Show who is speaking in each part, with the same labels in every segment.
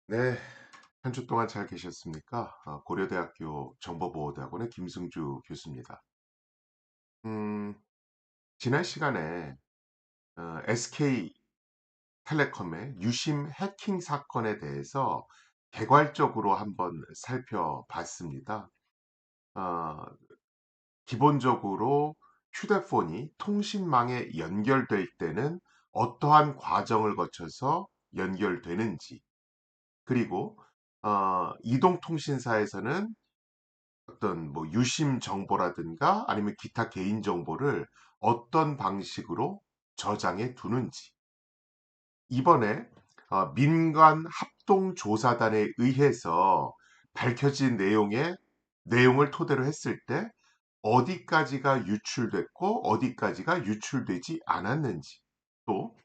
Speaker 1: 네, 한 주 동안 잘 계셨습니까? 고려대학교 정보보호대학원의 김승주 교수입니다. 음, 지난 시간에 SK텔레콤의 유심 해킹 사건에 대해서 개괄적으로 한번 살펴봤습니다. 어, 기본적으로 휴대폰이 통신망에 연결될 때는 어떠한 과정을 거쳐서 연결되는지, 그리고 이동통신사에서는 어떤 뭐 유심 정보라든가 아니면 기타 개인 정보를 어떤 방식으로 저장해 두는지, 이번에 민간 합동조사단에 의해서 밝혀진 내용을 토대로 했을 때 어디까지가 유출됐고 어디까지가 유출되지 않았는지, 또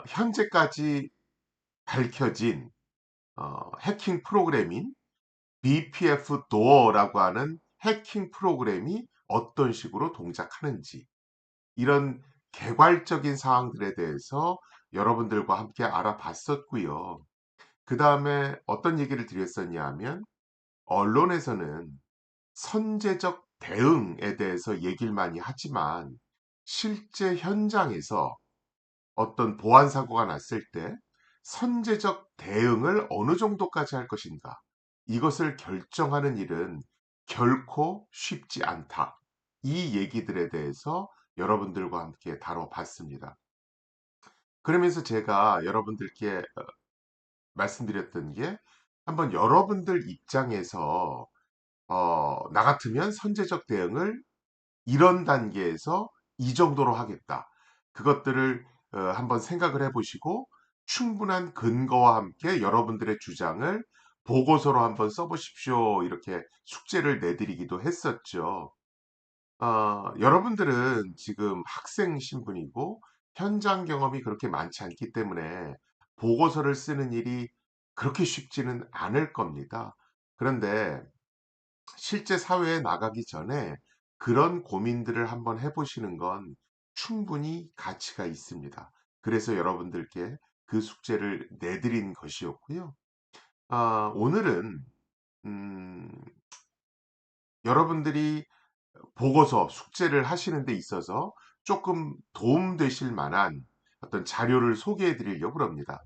Speaker 1: 현재까지 밝혀진 해킹 프로그램인 BPF 도어라고 하는 해킹 프로그램이 어떤 식으로 동작하는지, 이런 개괄적인 사항들에 대해서 여러분들과 함께 알아봤었고요. 그 다음에 어떤 얘기를 드렸었냐 하면, 언론에서는 선제적 대응에 대해서 얘기를 많이 하지만 실제 현장에서 어떤 보안 사고가 났을 때 선제적 대응을 어느 정도까지 할 것인가, 이것을 결정하는 일은 결코 쉽지 않다. 이 얘기들에 대해서 여러분들과 함께 다뤄봤습니다. 그러면서 제가 여러분들께 말씀드렸던 게, 한번 여러분들 입장에서 나 같으면 선제적 대응을 이런 단계에서 이 정도로 하겠다. 그것들을 한번 생각을 해보시고 충분한 근거와 함께 여러분들의 주장을 보고서로 한번 써보십시오. 이렇게 숙제를 내드리기도 했었죠. 여러분들은 지금 학생 신분이고 현장 경험이 그렇게 많지 않기 때문에 보고서를 쓰는 일이 그렇게 쉽지는 않을 겁니다. 그런데 실제 사회에 나가기 전에 그런 고민들을 한번 해보시는 건 충분히 가치가 있습니다. 그래서 여러분들께 그 숙제를 내드린 것이었고요. 오늘은 음, 여러분들이 보고서 숙제를 하시는 데 있어서 조금 도움되실 만한 어떤 자료를 소개해 드리려고 합니다.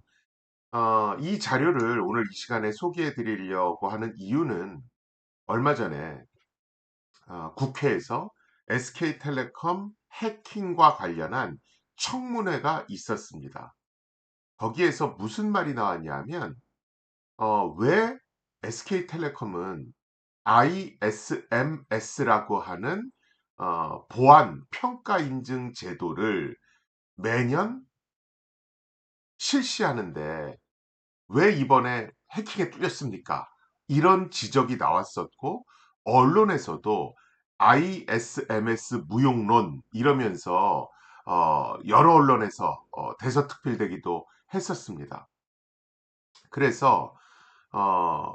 Speaker 1: 이 자료를 오늘 이 시간에 소개해 드리려고 하는 이유는, 얼마 전에 국회에서 SK텔레콤 해킹과 관련한 청문회가 있었습니다. 거기에서 무슨 말이 나왔냐면, 왜 SK텔레콤은 ISMS라고 하는 보안 평가 인증 제도를 매년 실시하는데 왜 이번에 해킹에 뚫렸습니까? 이런 지적이 나왔었고, 언론에서도 ISMS 무용론 이러면서 여러 언론에서 대서특필되기도 했었습니다. 그래서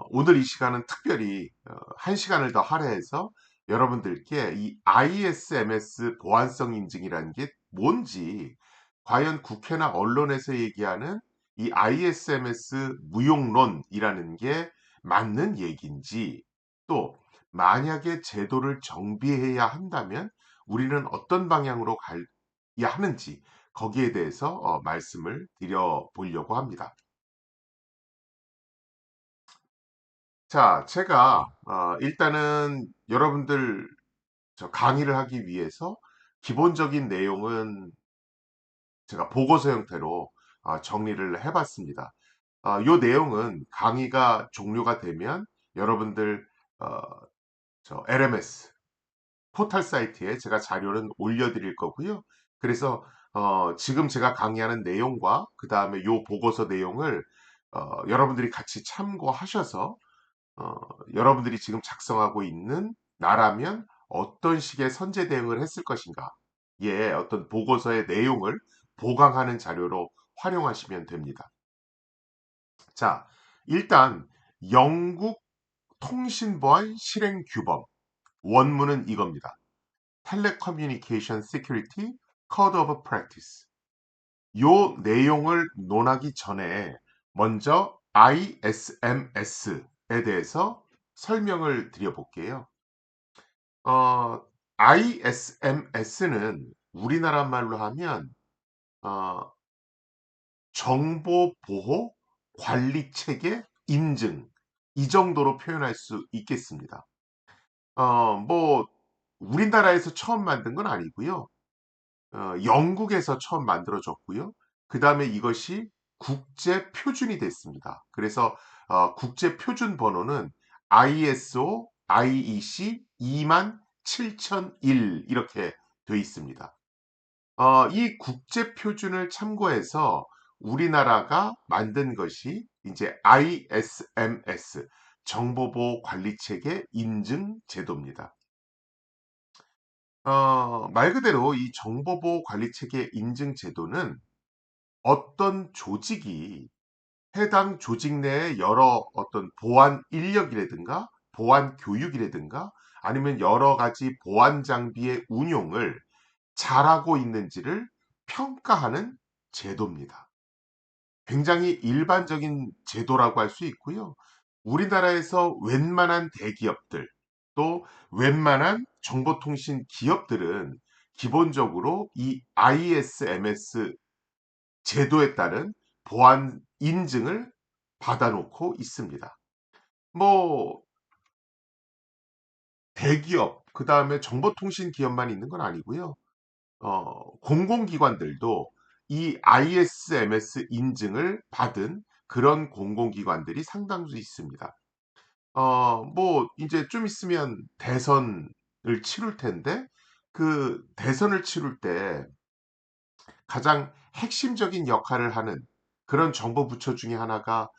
Speaker 1: 오늘 이 시간은 특별히 한 시간을 더 할애해서 여러분들께 이 ISMS 보안성 인증이라는 게 뭔지, 과연 국회나 언론에서 얘기하는 이 ISMS 무용론이라는 게 맞는 얘기인지, 또 만약에 제도를 정비해야 한다면 우리는 어떤 방향으로 가야 하는지, 거기에 대해서 말씀을 드려보려고 합니다. 자, 제가 일단은 여러분들 강의를 하기 위해서 기본적인 내용은 제가 보고서 형태로 정리를 해봤습니다. 이 내용은 강의가 종료가 되면 여러분들 어, LMS 포털 사이트에 제가 자료는 올려드릴 거고요. 그래서 지금 제가 강의하는 내용과 그 다음에 이 보고서 내용을 여러분들이 같이 참고하셔서 어, 여러분들이 지금 작성하고 있는 나라면 어떤 식의 선제 대응을 했을 것인가, 예, 어떤 보고서의 내용을 보강하는 자료로 활용하시면 됩니다. 자, 일단 영국 통신보안 실행 규범 원문은 이겁니다. Telecommunication Security Code of Practice. 요 내용을 논하기 전에 먼저 ISMS에 대해서 설명을 드려볼게요. ISMS는 우리나라 말로 하면 어, 정보보호 관리체계 인증, 이 정도로 표현할 수 있겠습니다. 뭐 우리나라에서 처음 만든 건 아니고요. 영국에서 처음 만들어졌고요. 그 다음에 이것이 국제 표준이 됐습니다. 그래서 국제 표준 번호는 ISO IEC 27001 이렇게 되어 있습니다. 이 국제 표준을 참고해서 우리나라가 만든 것이 이제 ISMS, 정보보호 관리체계 인증 제도입니다. 말 그대로 이 정보보호 관리체계 인증 제도는 어떤 조직이 해당 조직 내에 여러 어떤 보안 인력이라든가 보안 교육이라든가 아니면 여러 가지 보안 장비의 운용을 잘하고 있는지를 평가하는 제도입니다. 굉장히 일반적인 제도라고 할 수 있고요. 우리나라에서 웬만한 대기업들 또 웬만한 정보통신 기업들은 기본적으로 이 ISMS 제도에 따른 보안 인증을 받아놓고 있습니다. 뭐 대기업, 그 다음에 정보통신 기업만 있는 건 아니고요. 공공기관들도 이 ISMS 인증을 받은 그런 공공기관들이 상당수 있습니다. 뭐 이제 좀 있으면 대선을 치룰 텐데 그 대선을 치룰 때 가장 핵심적인 역할을 하는 그런 정보 부처 중에 하나가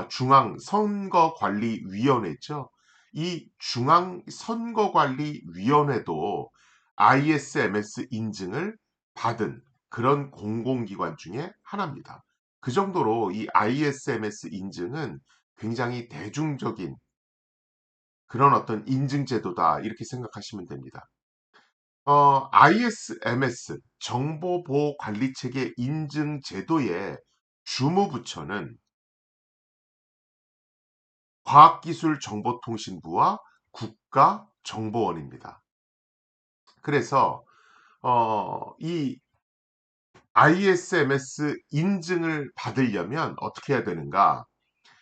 Speaker 1: 중앙선거관리위원회죠. 이 중앙선거관리위원회도 ISMS 인증을 받은 그런 공공기관 중에 하나입니다. 그 정도로 이 ISMS 인증은 굉장히 대중적인 그런 어떤 인증제도다 이렇게 생각하시면 됩니다. ISMS 정보보호관리체계 인증제도의 주무부처는 과학기술정보통신부와 국가정보원입니다. 그래서 이 ISMS 인증을 받으려면 어떻게 해야 되는가?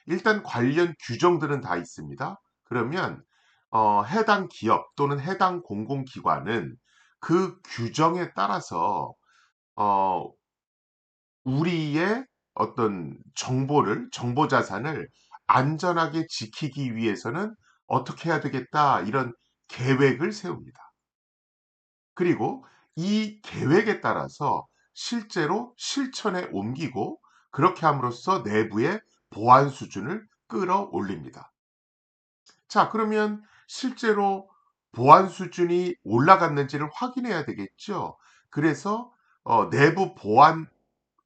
Speaker 1: 일단 관련 규정들은 다 있습니다. 그러면 해당 기업 또는 해당 공공기관은 그 규정에 따라서 어, 우리의 어떤 정보 자산을 안전하게 지키기 위해서는 어떻게 해야 되겠다 이런 계획을 세웁니다. 그리고 이 계획에 따라서 실제로 실천에 옮기고 그렇게 함으로써 내부의 보안 수준을 끌어올립니다. 자, 그러면 실제로 보안 수준이 올라갔는지를 확인해야 되겠죠. 그래서 내부 보안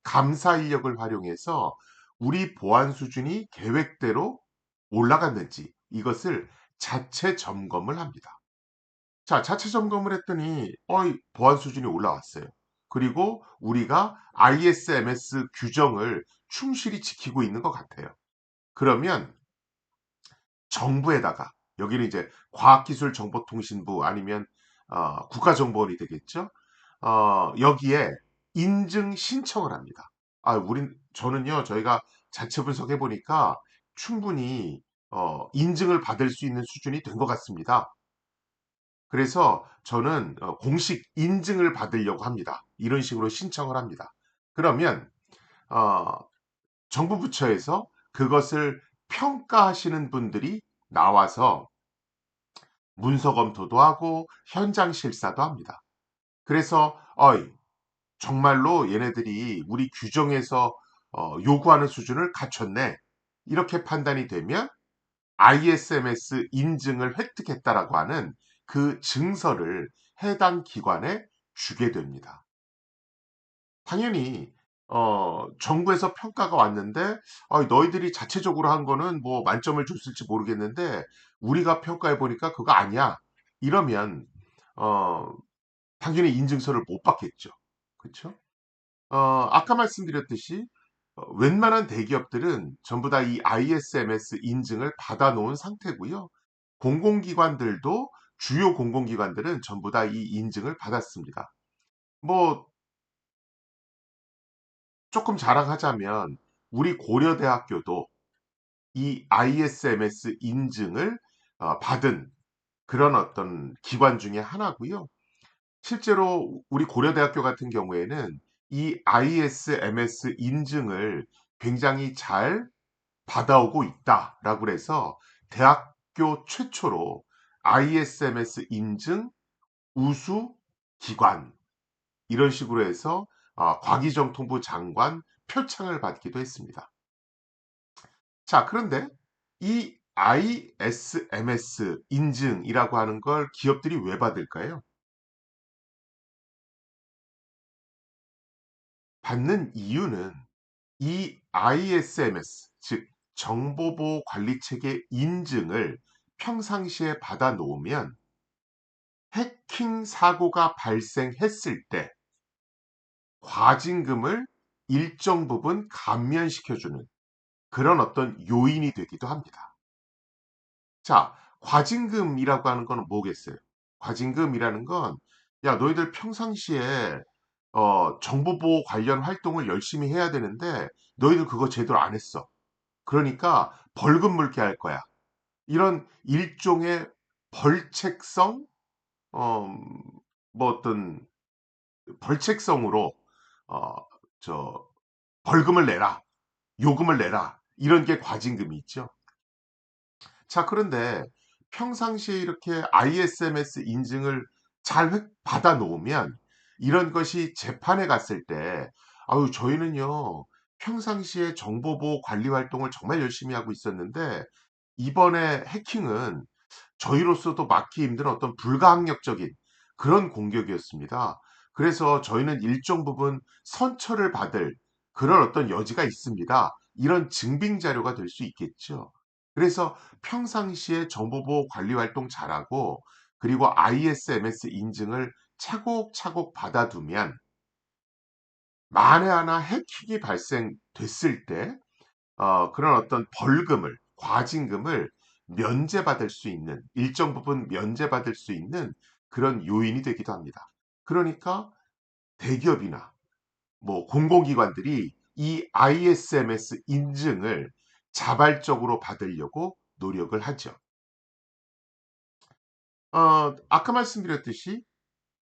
Speaker 1: 감사 인력을 활용해서 우리 보안 수준이 계획대로 올라갔는지 이것을 자체 점검을 합니다. 자, 자체 점검을 했더니 보안 수준이 올라왔어요. 그리고 우리가 ISMS 규정을 충실히 지키고 있는 것 같아요. 그러면 정부에다가 여기는 이제 과학기술정보통신부 아니면 국가정보원이 되겠죠. 여기에 인증 신청을 합니다. 저는요, 저희가 자체 분석해 보니까 충분히 인증을 받을 수 있는 수준이 된 것 같습니다. 그래서 저는 공식 인증을 받으려고 합니다. 이런 식으로 신청을 합니다. 그러면 어, 정부 부처에서 그것을 평가하시는 분들이 나와서 문서 검토도 하고 현장 실사도 합니다. 그래서 정말로 얘네들이 우리 규정에서 요구하는 수준을 갖췄네. 이렇게 판단이 되면 ISMS 인증을 획득했다라고 하는 그 증서를 해당 기관에 주게 됩니다. 당연히 정부에서 평가가 왔는데 너희들이 자체적으로 한 거는 뭐 만점을 줬을지 모르겠는데 우리가 평가해 보니까 그거 아니야. 이러면 어, 당연히 인증서를 못 받겠죠. 그렇죠? 아까 말씀드렸듯이 웬만한 대기업들은 전부 다 이 ISMS 인증을 받아 놓은 상태고요. 공공기관들도 주요 공공기관들은 전부 다 이 인증을 받았습니다. 뭐 조금 자랑하자면 우리 고려대학교도 이 ISMS 인증을 받은 그런 어떤 기관 중에 하나고요. 실제로 우리 고려대학교 같은 경우에는 이 ISMS 인증을 굉장히 잘 받아오고 있다라고 그래서 대학교 최초로 ISMS 인증 우수 기관 이런 식으로 해서 과기정통부 장관 표창을 받기도 했습니다. 자, 그런데 이 ISMS 인증이라고 하는 걸 기업들이 왜 받을까요? 받는 이유는 이 ISMS, 즉 정보보호관리체계 인증을 평상시에 받아 놓으면 해킹 사고가 발생했을 때 과징금을 일정 부분 감면시켜주는 그런 어떤 요인이 되기도 합니다. 자, 과징금이라고 하는 건 뭐겠어요? 과징금이라는 건, 야, 너희들 평상시에 정보보호 관련 활동을 열심히 해야 되는데 너희들 그거 제대로 안 했어. 그러니까 벌금 물게 할 거야. 이런 일종의 벌책성, 어, 뭐 어떤 벌책성으로 어, 저 벌금을 내라, 요금을 내라 이런 게 과징금이 있죠. 자, 그런데 평상시에 이렇게 ISMS 인증을 잘 받아 놓으면 이런 것이 재판에 갔을 때, 아유, 저희는요, 평상시에 정보보호 관리 활동을 정말 열심히 하고 있었는데, 이번에 해킹은 저희로서도 막기 힘든 어떤 불가항력적인 그런 공격이었습니다. 그래서 저희는 일정 부분 선처를 받을 그런 어떤 여지가 있습니다. 이런 증빙 자료가 될 수 있겠죠. 그래서 평상시에 정보보호 관리 활동 잘하고 그리고 ISMS 인증을 차곡차곡 받아두면 만에 하나 해킹이 발생됐을 때 그런 어떤 벌금을, 과징금을 면제받을 수 있는, 일정 부분 면제받을 수 있는 그런 요인이 되기도 합니다. 그러니까 대기업이나 뭐 공공기관들이 이 ISMS 인증을 자발적으로 받으려고 노력을 하죠. 아까 말씀드렸듯이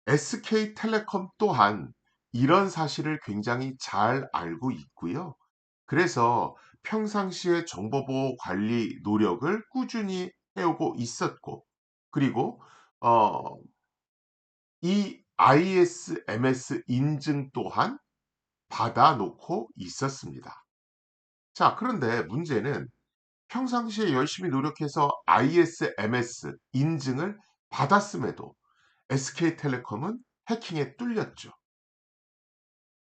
Speaker 1: SK텔레콤 또한 이런 사실을 굉장히 잘 알고 있고요. 그래서 평상시에 정보보호 관리 노력을 꾸준히 해오고 있었고, 그리고 어, 이 ISMS 인증 또한 받아놓고 있었습니다. 자, 그런데 문제는 평상시에 열심히 노력해서 ISMS 인증을 받았음에도 SK텔레콤은 해킹에 뚫렸죠.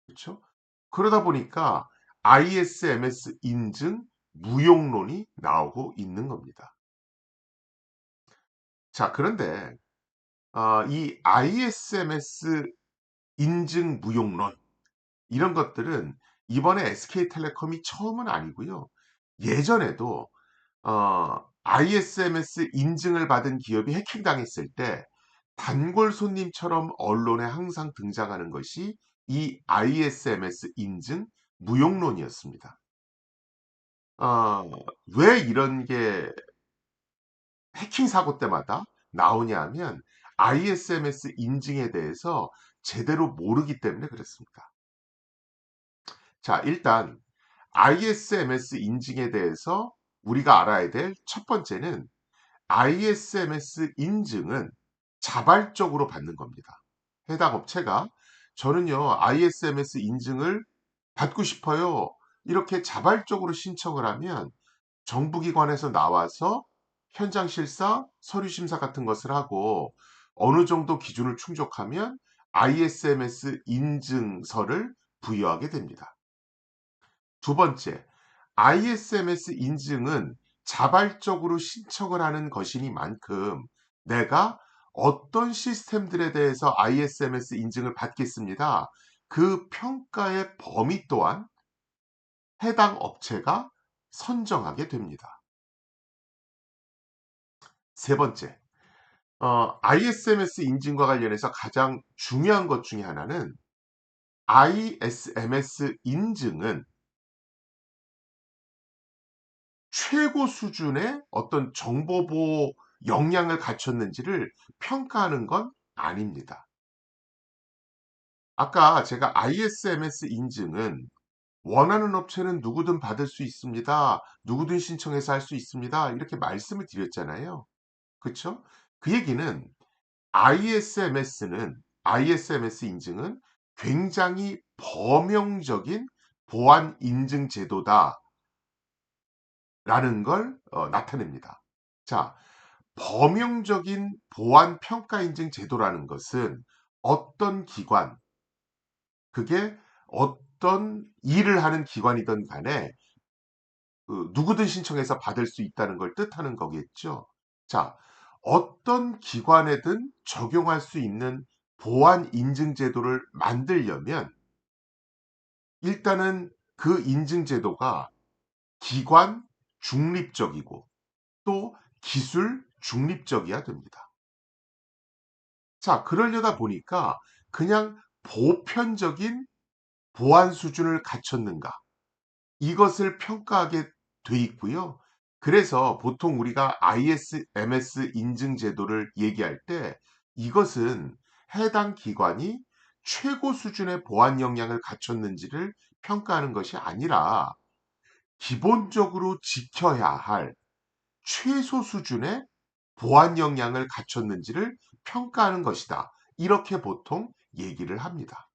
Speaker 1: 그렇죠? 그러다 보니까 ISMS 인증 무용론이 나오고 있는 겁니다. 자, 그런데 이 ISMS 인증 무용론 이런 것들은 이번에 SK텔레콤이 처음은 아니고요. 예전에도 ISMS 인증을 받은 기업이 해킹당했을 때 단골 손님처럼 언론에 항상 등장하는 것이 이 ISMS 인증 무용론이었습니다. 어, 왜 이런 게 해킹 사고 때마다 나오냐 하면 ISMS 인증에 대해서 제대로 모르기 때문에 그렇습니다. 자, 일단 ISMS 인증에 대해서 우리가 알아야 될 첫 번째는 ISMS 인증은 자발적으로 받는 겁니다. 해당 업체가 저는요, ISMS 인증을 받고 싶어요. 이렇게 자발적으로 신청을 하면 정부기관에서 나와서 현장 실사, 서류 심사 같은 것을 하고 어느 정도 기준을 충족하면 ISMS 인증서를 부여하게 됩니다. 두 번째, ISMS 인증은 자발적으로 신청을 하는 것이니만큼 내가 어떤 시스템들에 대해서 ISMS 인증을 받겠습니다. 그 평가의 범위 또한 해당 업체가 선정하게 됩니다. 세 번째, ISMS 인증과 관련해서 가장 중요한 것 중에 하나는 ISMS 인증은 최고 수준의 어떤 정보보호 역량을 갖췄는지를 평가하는 건 아닙니다. 아까 제가 ISMS 인증은 원하는 업체는 누구든 받을 수 있습니다. 누구든 신청해서 할 수 있습니다. 이렇게 말씀을 드렸잖아요. 그쵸? 그 얘기는 ISMS 인증은 굉장히 범용적인 보안 인증 제도다라는 걸 나타냅니다. 자, 범용적인 보안 평가 인증 제도라는 것은 어떤 기관, 그게 어떤 일을 하는 기관이든 간에 누구든 신청해서 받을 수 있다는 걸 뜻하는 거겠죠. 자, 어떤 기관에든 적용할 수 있는 보안 인증 제도를 만들려면 일단은 그 인증 제도가 기관 중립적이고 또 기술 중립적이어야 됩니다. 자, 그러려다 보니까 그냥 보편적인 보안 수준을 갖췄는가? 이것을 평가하게 돼 있고요. 그래서 보통 우리가 ISMS 인증 제도를 얘기할 때 이것은 해당 기관이 최고 수준의 보안 역량을 갖췄는지를 평가하는 것이 아니라 기본적으로 지켜야 할 최소 수준의 보안 역량을 갖췄는지를 평가하는 것이다. 이렇게 보통 얘기를 합니다.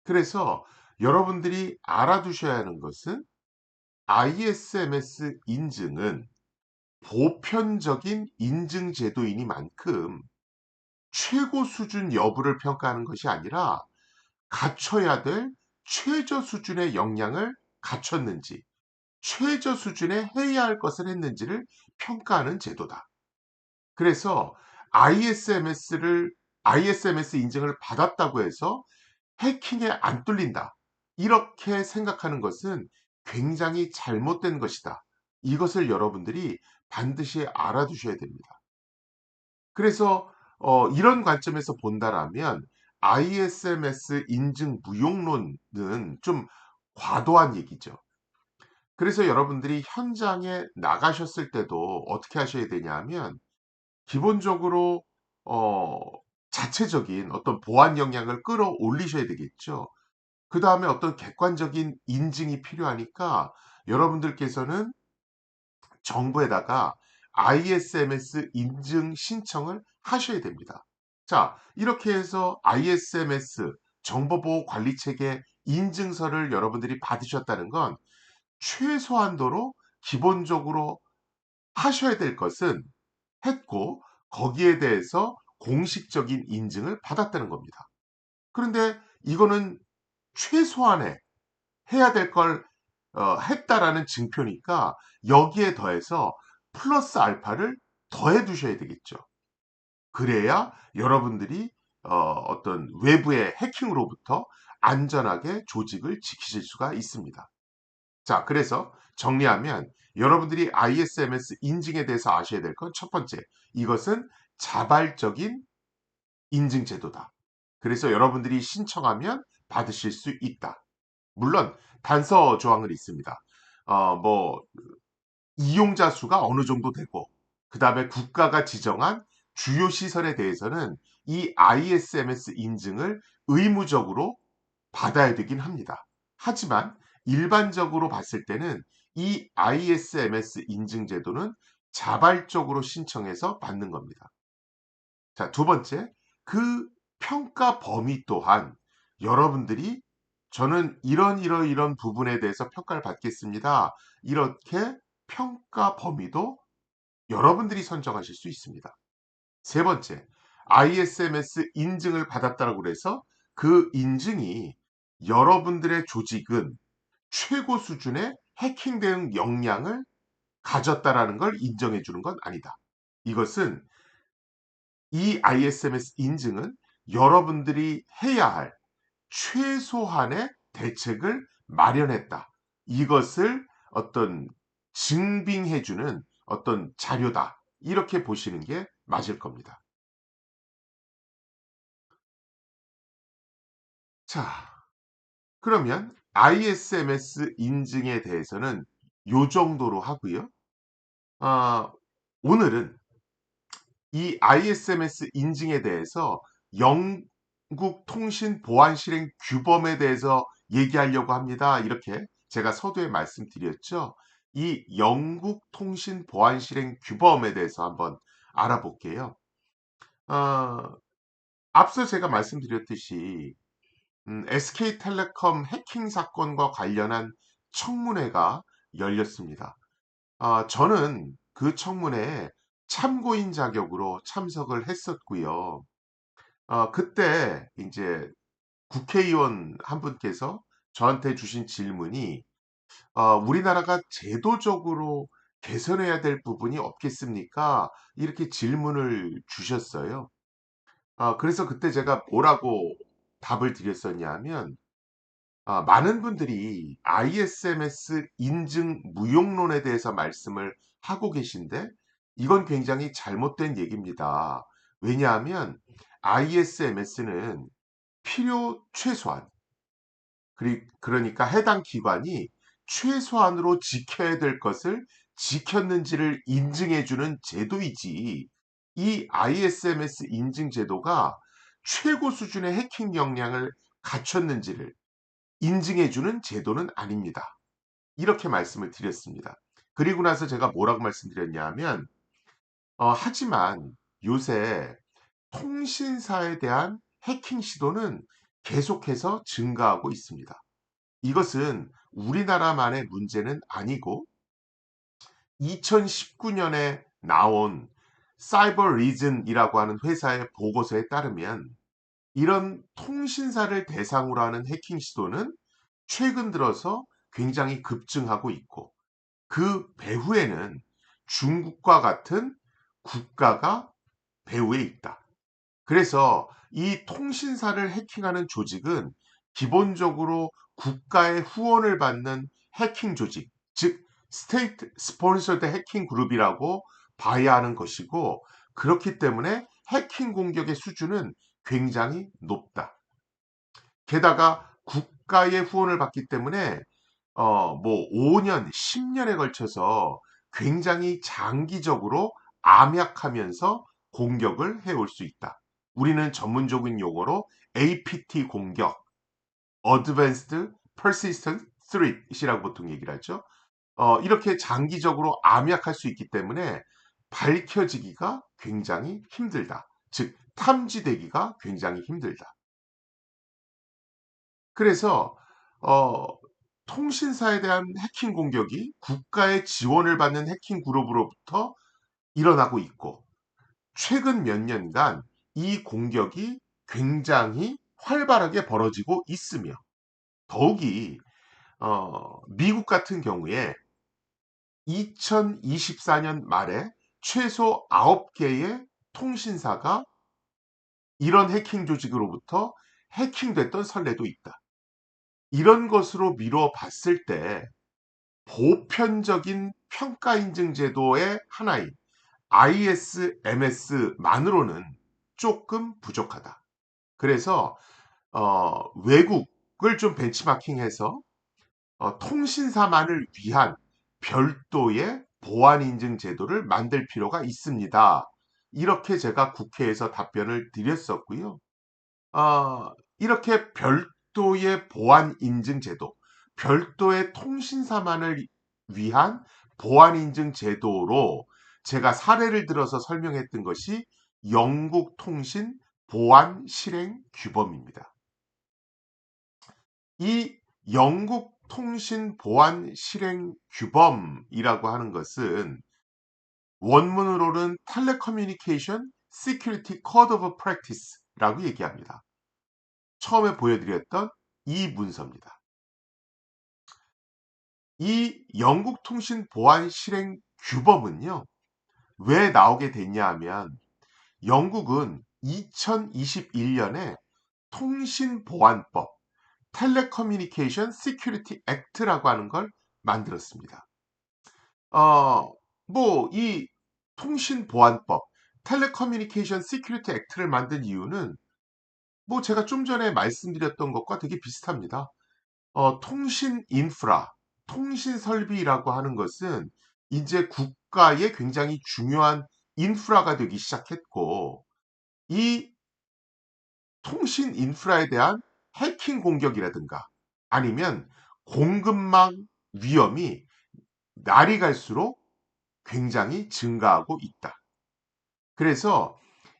Speaker 1: 그래서 여러분들이 알아두셔야 하는 것은 ISMS 인증은 보편적인 인증 제도이니만큼 최고 수준 여부를 평가하는 것이 아니라 갖춰야 될 최저 수준의 역량을 갖췄는지, 최저 수준의 해야 할 것을 했는지를 평가하는 제도다. 그래서 ISMS 인증을 받았다고 해서 해킹에 안 뚫린다. 이렇게 생각하는 것은 굉장히 잘못된 것이다. 이것을 여러분들이 반드시 알아두셔야 됩니다. 그래서 이런 관점에서 본다라면 ISMS 인증 무용론은 좀 과도한 얘기죠. 그래서 여러분들이 현장에 나가셨을 때도 어떻게 하셔야 되냐면 기본적으로 어, 자체적인 어떤 보안 역량을 끌어올리셔야 되겠죠. 그 다음에 어떤 객관적인 인증이 필요하니까 여러분들께서는 정부에다가 ISMS 인증 신청을 하셔야 됩니다. 자, 이렇게 해서 ISMS 정보보호관리체계 인증서를 여러분들이 받으셨다는 건 최소한도로 기본적으로 하셔야 될 것은 했고 거기에 대해서 공식적인 인증을 받았다는 겁니다. 그런데 이거는 최소한의 해야 될 걸 했다라는 증표니까 여기에 더해서 플러스 알파를 더해 두셔야 되겠죠. 그래야 여러분들이 어떤 외부의 해킹으로부터 안전하게 조직을 지키실 수가 있습니다. 자, 그래서 정리하면 여러분들이 ISMS 인증에 대해서 아셔야 될 건 첫 번째, 이것은 자발적인 인증 제도다. 그래서 여러분들이 신청하면 받으실 수 있다. 물론 단서 조항은 있습니다. 뭐 이용자 수가 어느 정도 되고 그다음에 국가가 지정한 주요 시설에 대해서는 이 ISMS 인증을 의무적으로 받아야 되긴 합니다. 하지만 일반적으로 봤을 때는 이 ISMS 인증 제도는 자발적으로 신청해서 받는 겁니다. 자, 두 번째, 그 평가 범위 또한 여러분들이 저는 이런 부분에 대해서 평가를 받겠습니다. 이렇게 평가 범위도 여러분들이 선정하실 수 있습니다. 세 번째, ISMS 인증을 받았다고 해서 그 인증이 여러분들의 조직은 최고 수준의 해킹 대응 역량을 가졌다라는 걸 인정해 주는 건 아니다. 이것은 이 ISMS 인증은 여러분들이 해야 할 최소한의 대책을 마련했다. 이것을 어떤 증빙해주는 어떤 자료다. 이렇게 보시는 게 맞을 겁니다. 자, 그러면 ISMS 인증에 대해서는 요 정도로 하고요. 아, 오늘은 이 ISMS 인증에 대해서 영국 통신 보안 실행 규범에 대해서 얘기하려고 합니다. 이렇게 제가 서두에 말씀드렸죠. 이 영국 통신 보안 실행 규범에 대해서 한번 알아볼게요. 어, 앞서 제가 말씀드렸듯이 SK텔레콤 해킹 사건과 관련한 청문회가 열렸습니다. 저는 그 청문회에 참고인 자격으로 참석을 했었고요. 그때 이제 국회의원 한 분께서 저한테 주신 질문이 우리나라가 제도적으로 개선해야 될 부분이 없겠습니까? 이렇게 질문을 주셨어요. 그래서 그때 제가 뭐라고 답을 드렸었냐 하면 많은 분들이 ISMS 인증 무용론에 대해서 말씀을 하고 계신데 이건 굉장히 잘못된 얘기입니다. 왜냐하면 ISMS는 필요 최소한, 그러니까 해당 기관이 최소한으로 지켜야 될 것을 지켰는지를 인증해주는 제도이지, 이 ISMS 인증 제도가 최고 수준의 해킹 역량을 갖췄는지를 인증해주는 제도는 아닙니다. 이렇게 말씀을 드렸습니다. 그리고 나서 제가 뭐라고 말씀드렸냐 하면, 하지만 요새 통신사에 대한 해킹 시도는 계속해서 증가하고 있습니다. 이것은 우리나라만의 문제는 아니고 2019년에 나온 사이버 리즌이라고 하는 회사의 보고서에 따르면 이런 통신사를 대상으로 하는 해킹 시도는 최근 들어서 굉장히 급증하고 있고 그 배후에는 중국과 같은 국가가 배후에 있다. 그래서 이 통신사를 해킹하는 조직은 기본적으로 국가의 후원을 받는 해킹 조직, 즉 스테이트 스폰서드 해킹 그룹이라고 봐야 하는 것이고 그렇기 때문에 해킹 공격의 수준은 굉장히 높다. 게다가 국가의 후원을 받기 때문에 뭐 5년, 10년에 걸쳐서 굉장히 장기적으로 암약하면서 공격을 해올 수 있다. 우리는 전문적인 용어로 APT 공격, Advanced Persistent Threat이라고 보통 얘기를 하죠. 이렇게 장기적으로 암약할 수 있기 때문에 밝혀지기가 굉장히 힘들다. 즉, 탐지되기가 굉장히 힘들다. 그래서 어, 통신사에 대한 해킹 공격이 국가의 지원을 받는 해킹 그룹으로부터 일어나고 있고 최근 몇 년간 이 공격이 굉장히 활발하게 벌어지고 있으며 더욱이 미국 같은 경우에 2024년 말에 최소 9개의 통신사가 이런 해킹 조직으로부터 해킹됐던 선례도 있다. 이런 것으로 미뤄 봤을 때 보편적인 평가 인증 제도의 하나인 ISMS만으로는 조금 부족하다. 그래서 외국을 좀 벤치마킹해서 통신사만을 위한 별도의 보안 인증 제도를 만들 필요가 있습니다. 이렇게 제가 국회에서 답변을 드렸었고요. 이렇게 별도의 보안 인증 제도, 별도의 통신사만을 위한 보안 인증 제도로 제가 사례를 들어서 설명했던 것이 영국 통신 보안 실행 규범입니다. 이 영국 통신 보안 실행 규범이라고 하는 것은 원문으로는 Telecommunication Security Code of Practice라고 얘기합니다. 처음에 보여드렸던 이 문서입니다. 이 영국 통신 보안 실행 규범은요, 왜 나오게 됐냐 하면 영국은 2021년에 통신보안법, 텔레커뮤니케이션 시큐리티 액트라고 하는 걸 만들었습니다. 어, 이 통신보안법, 텔레커뮤니케이션 시큐리티 액트를 만든 이유는 제가 좀 전에 말씀드렸던 것과 되게 비슷합니다. 통신 인프라, 통신 설비라고 하는 것은 이제 국가의 굉장히 중요한 인프라가 되기 시작했고, 이 통신 인프라에 대한 해킹 공격이라든가 아니면 공급망 위험이 날이 갈수록 굉장히 증가하고 있다. 그래서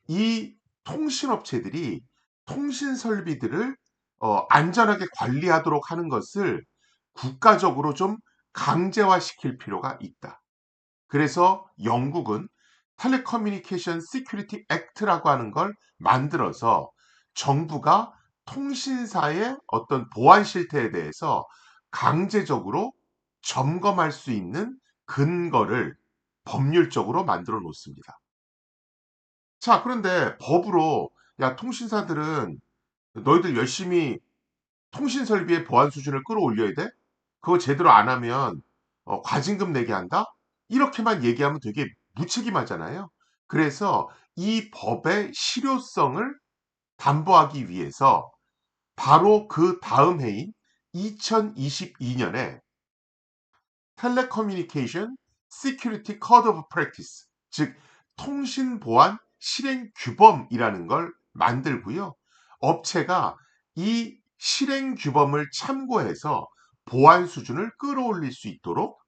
Speaker 1: 이 통신업체들이 통신 설비들을 안전하게 관리하도록 하는 것을 국가적으로 좀 강제화시킬 필요가 있다. 그래서 영국은 텔레커뮤니케이션 시큐리티 액트라고 하는 걸 만들어서 정부가 통신사의 어떤 보안 실태에 대해서 강제적으로 점검할 수 있는 근거를 법률적으로 만들어 놓습니다. 자, 그런데 법으로 야, 통신사들은 너희들 열심히 통신 설비의 보안 수준을 끌어올려야 돼? 그거 제대로 안 하면 과징금 내게 한다? 이렇게만 얘기하면 되게 무책임하잖아요. 그래서 이 법의 실효성을 담보하기 위해서 바로 그 다음 해인 2022년에 텔레커뮤니케이션 시큐리티 코드 오브 프랙티스, 즉 통신 보안 실행 규범이라는 걸 만들고요. 업체가 이 실행 규범을 참고해서 보안 수준을 끌어올릴 수 있도록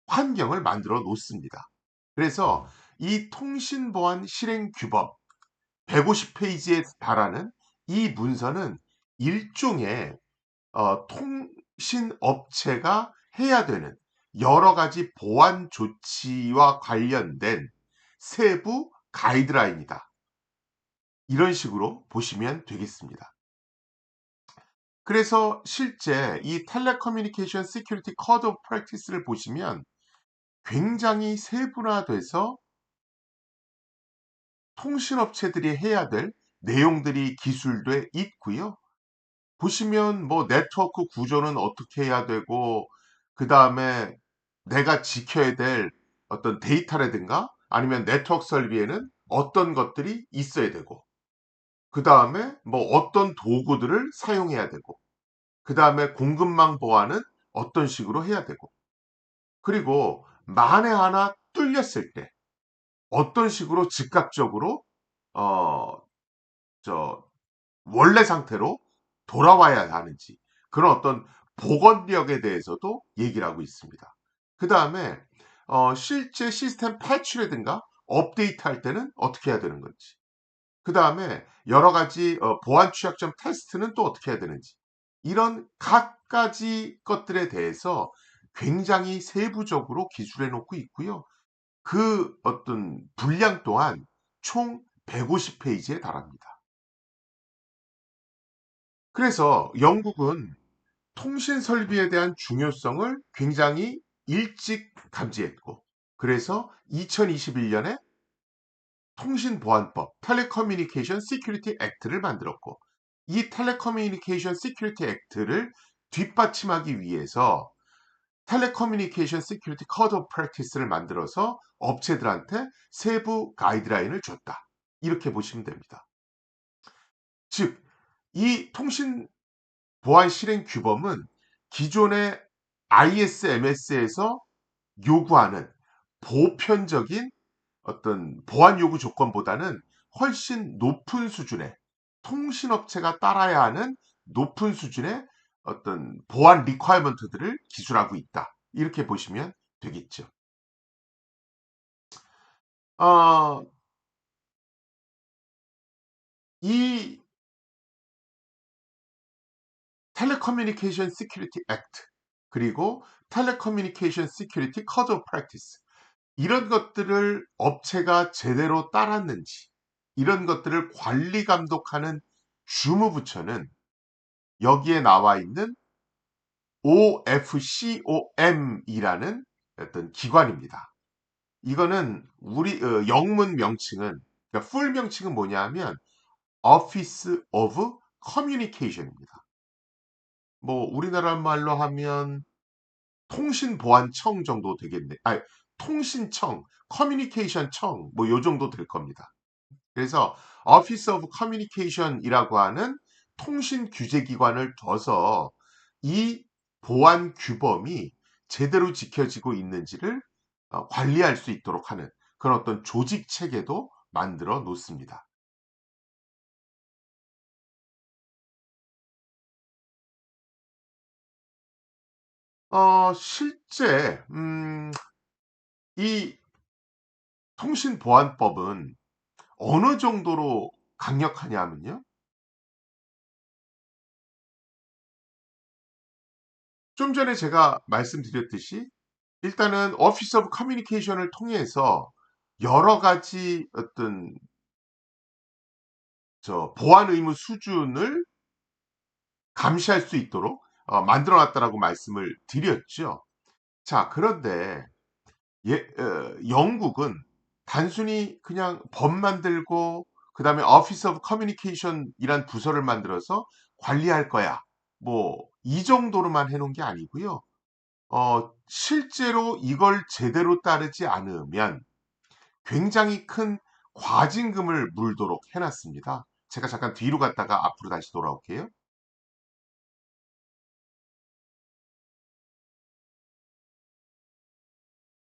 Speaker 1: 환경을 만들어 놓습니다. 그래서 이 통신 보안 실행 규범 150페이지에 달하는 이 문서는 일종의 통신 업체가 해야 되는 여러 가지 보안 조치와 관련된 세부 가이드라인이다. 이런 식으로 보시면 되겠습니다. 그래서 실제 이 텔레커뮤니케이션 시큐리티 코드 오브 프랙티스를 보시면 굉장히 세분화돼서 통신업체들이 해야 될 내용들이 기술돼 있고요. 보시면 네트워크 구조는 어떻게 해야 되고, 그 다음에 내가 지켜야 될 어떤 데이터라든가 아니면 네트워크 설비에는 어떤 것들이 있어야 되고, 그 다음에 어떤 도구들을 사용해야 되고, 그 다음에 공급망 보안은 어떤 식으로 해야 되고, 그리고 만에 하나 뚫렸을 때 어떤 식으로 즉각적으로 어, 저 원래 상태로 돌아와야 하는지, 그런 어떤 복원력에 대해서도 얘기를 하고 있습니다. 그 다음에 실제 시스템 패치라든가 업데이트 할 때는 어떻게 해야 되는 건지, 그 다음에 여러 가지 보안 취약점 테스트는 또 어떻게 해야 되는지, 이런 갖가지 것들에 대해서 굉장히 세부적으로 기술해 놓고 있고요. 그 어떤 분량 또한 총 150페이지에 달합니다. 그래서 영국은 통신 설비에 대한 중요성을 굉장히 일찍 감지했고, 그래서 2021년에 통신보안법 텔레커뮤니케이션 시큐리티 액트를 만들었고, 이 텔레커뮤니케이션 시큐리티 액트를 뒷받침하기 위해서 텔레커뮤니케이션 시큐리티 코드 오브 프랙티스를 만들어서 업체들한테 세부 가이드라인을 줬다. 이렇게 보시면 됩니다. 즉, 이 통신 보안 실행 규범은 기존의 ISMS에서 요구하는 보편적인 어떤 보안 요구 조건보다는 훨씬 높은 수준의, 통신업체가 따라야 하는 높은 수준의 어떤 보안 리퀘어먼트들을 기술하고 있다. 이렇게 보시면 되겠죠. 어, 이 텔레커뮤니케이션 시큐리티 액트, 그리고 텔레커뮤니케이션 시큐리티 코드 오브 프랙티스, 이런 것들을 업체가 제대로 따랐는지, 이런 것들을 관리 감독하는 주무부처는 여기에 나와 있는 OFCOM이라는 어떤 기관입니다. 이거는 우리 영문 명칭은, 그러니까 풀 명칭은 뭐냐 하면 Office of Communication입니다. 뭐 우리나라 말로 하면 통신보안청 정도 되겠네. 아니, 통신청, 커뮤니케이션 청, 뭐 요 정도 될 겁니다. 그래서 Office of Communication이라고 하는 통신 규제 기관을 둬서 이 보안 규범이 제대로 지켜지고 있는지를 관리할 수 있도록 하는 그런 어떤 조직 체계도 만들어 놓습니다. 실제 이 통신보안법은 어느 정도로 강력하냐면요. 좀 전에 제가 말씀드렸듯이 일단은 오피스 오브 커뮤니케이션을 통해서 여러 가지 어떤 보안 의무 수준을 감시할 수 있도록 만들어 놨다라고 말씀을 드렸죠. 자, 그런데 영국은 단순히 그냥 법 만들고 그다음에 오피스 오브 커뮤니케이션이란 부서를 만들어서 관리할 거야. 뭐 이 정도로만 해 놓은 게 아니고요. 실제로 이걸 제대로 따르지 않으면 굉장히 큰 과징금을 물도록 해 놨습니다. 제가 잠깐 뒤로 갔다가 앞으로 다시 돌아올게요.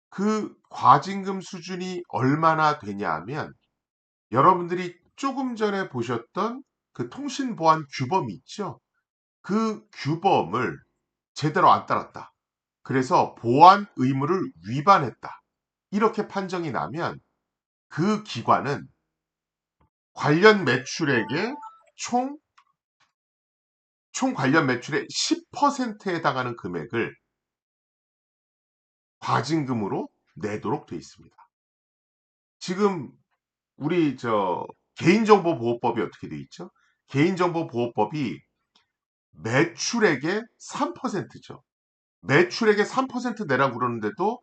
Speaker 1: 그 과징금 수준이 얼마나 되냐 하면 여러분들이 조금 전에 보셨던 그 통신보안 규범이 있죠. 그 규범을 제대로 안 따랐다. 그래서 보안 의무를 위반했다. 이렇게 판정이 나면 그 기관은 관련 매출액의 총, 총 관련 매출의 10%에 해당하는 금액을 과징금으로 내도록 돼 있습니다. 지금 우리 개인정보보호법이 어떻게 돼 있죠? 개인정보보호법이 매출액의 3%죠. 매출액의 3% 내라고 그러는데도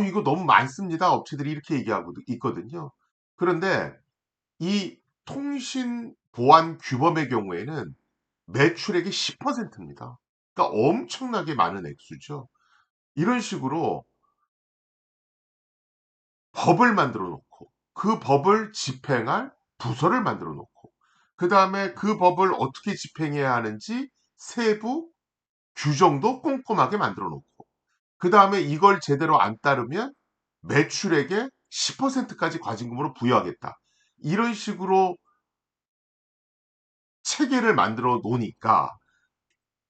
Speaker 1: 이거 너무 많습니다. 업체들이 이렇게 얘기하고 있거든요. 그런데 이 통신 보안 규범의 경우에는 매출액의 10%입니다. 그러니까 엄청나게 많은 액수죠. 이런 식으로 법을 만들어 놓고 그 법을 집행할 부서를 만들어 놓고 그다음에 그 법을 어떻게 집행해야 하는지 세부 규정도 꼼꼼하게 만들어 놓고 그다음에 이걸 제대로 안 따르면 매출액의 10%까지 과징금으로 부여하겠다. 이런 식으로 체계를 만들어 놓으니까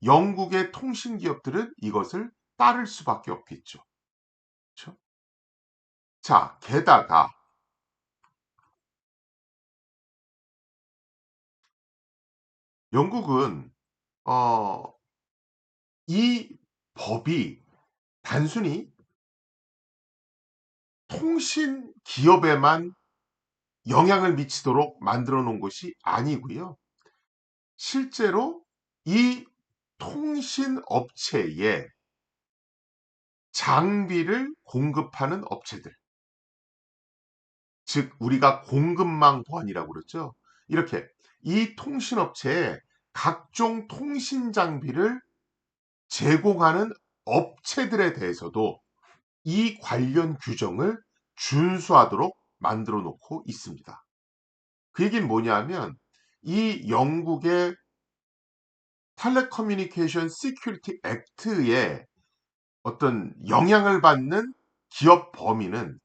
Speaker 1: 영국의 통신 기업들은 이것을 따를 수밖에 없겠죠. 그렇죠? 자, 게다가 영국은 어, 이 법이 단순히 통신 기업에만 영향을 미치도록 만들어 놓은 것이 아니고요. 실제로 이 통신 업체에 장비를 공급하는 업체들, 즉 우리가 공급망 보안이라고 그러죠. 이렇게 이 통신 업체에 각종 통신 장비를 제공하는 업체들에 대해서도 이 관련 규정을 준수하도록 만들어 놓고 있습니다. 그 얘기는 뭐냐면 이 영국의 텔레커뮤니케이션 시큐리티 액트에 어떤 영향을 받는 기업 범위는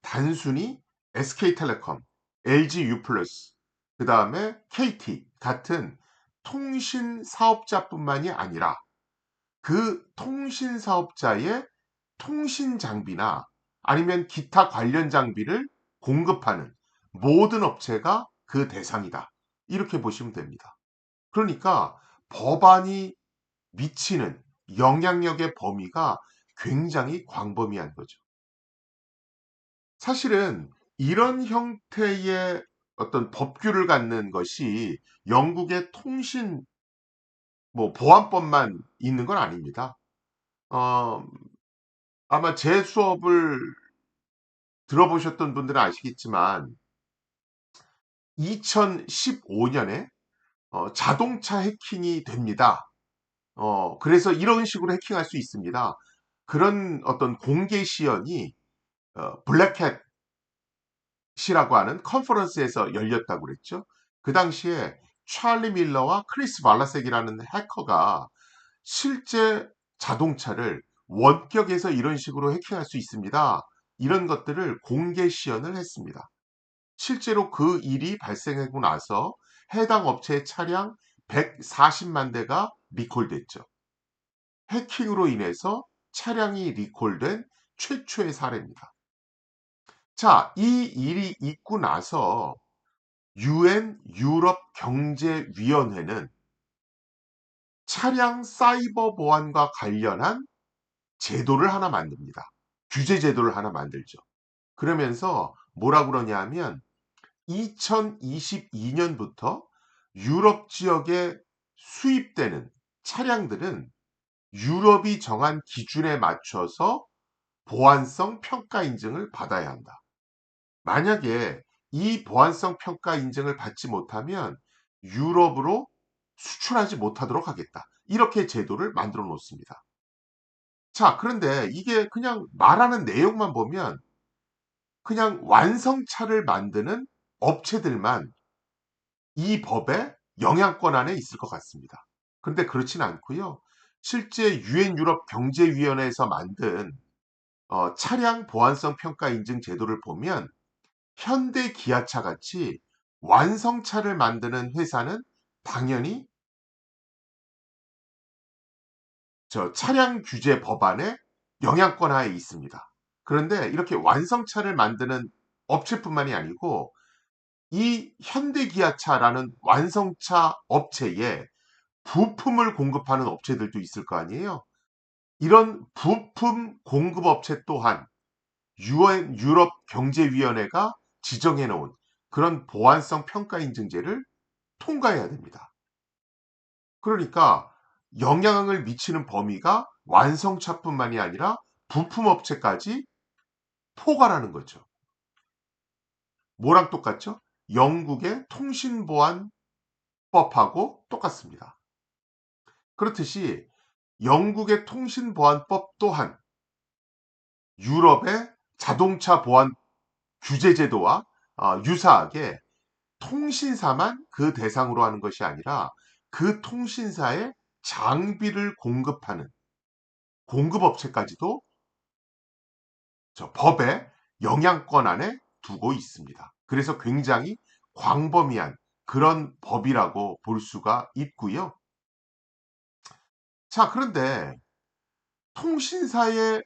Speaker 1: 단순히 SK텔레콤, LG U+, 그다음에 KT 같은 통신 사업자뿐만이 아니라 그 통신 사업자의 통신 장비나 아니면 기타 관련 장비를 공급하는 모든 업체가 그 대상이다. 이렇게 보시면 됩니다. 그러니까 법안이 미치는 영향력의 범위가 굉장히 광범위한 거죠. 사실은 이런 형태의 어떤 법규를 갖는 것이 영국의 통신 보안법만 있는 건 아닙니다. 어, 아마 제 수업을 들어보셨던 분들은 아시겠지만 2015년에 자동차 해킹이 됩니다. 그래서 이런 식으로 해킹할 수 있습니다. 그런 어떤 공개 시연이 블랙햇 시라고 하는 컨퍼런스에서 열렸다고 그랬죠. 그 당시에 찰리 밀러와 크리스 발라색이라는 해커가 실제 자동차를 원격에서 이런 식으로 해킹할 수 있습니다. 이런 것들을 공개 시연을 했습니다. 실제로 그 일이 발생하고 나서 해당 업체의 차량 140만 대가 리콜됐죠. 해킹으로 인해서 차량이 리콜된 최초의 사례입니다. 자, 이 일이 있고 나서 UN 유럽 경제위원회는 차량 사이버 보안과 관련한 제도를 하나 만듭니다. 규제 제도를 하나 만들죠. 그러면서 뭐라 그러냐 하면 2022년부터 유럽 지역에 수입되는 차량들은 유럽이 정한 기준에 맞춰서 보안성 평가 인증을 받아야 한다. 만약에 이 보안성 평가 인증을 받지 못하면 유럽으로 수출하지 못하도록 하겠다. 이렇게 제도를 만들어 놓습니다. 자, 그런데 이게 그냥 말하는 내용만 보면 그냥 완성차를 만드는 업체들만 이 법의 영향권 안에 있을 것 같습니다. 그런데 그렇진 않고요. 실제 유엔 유럽 경제위원회에서 만든 차량 보안성 평가 인증 제도를 보면 현대 기아차 같이 완성차를 만드는 회사는 당연히 차량 규제 법안의 영향권 하에 있습니다. 그런데 이렇게 완성차를 만드는 업체뿐만이 아니고 이 현대기아차라는 완성차 업체에 부품을 공급하는 업체들도 있을 거 아니에요. 이런 부품 공급 업체 또한 UN 유럽 경제위원회가 지정해 놓은 그런 보안성 평가 인증제를 통과해야 됩니다. 그러니까 영향을 미치는 범위가 완성차뿐만이 아니라 부품 업체까지 포괄하는 거죠. 뭐랑 똑같죠? 영국의 통신보안법하고 똑같습니다. 그렇듯이 영국의 통신보안법 또한 유럽의 자동차 보안 규제 제도와 유사하게 통신사만 그 대상으로 하는 것이 아니라 그 통신사의 장비를 공급하는 공급업체까지도 법의 영향권 안에 두고 있습니다. 그래서 굉장히 광범위한 그런 법이라고 볼 수가 있고요. 자, 그런데 통신사의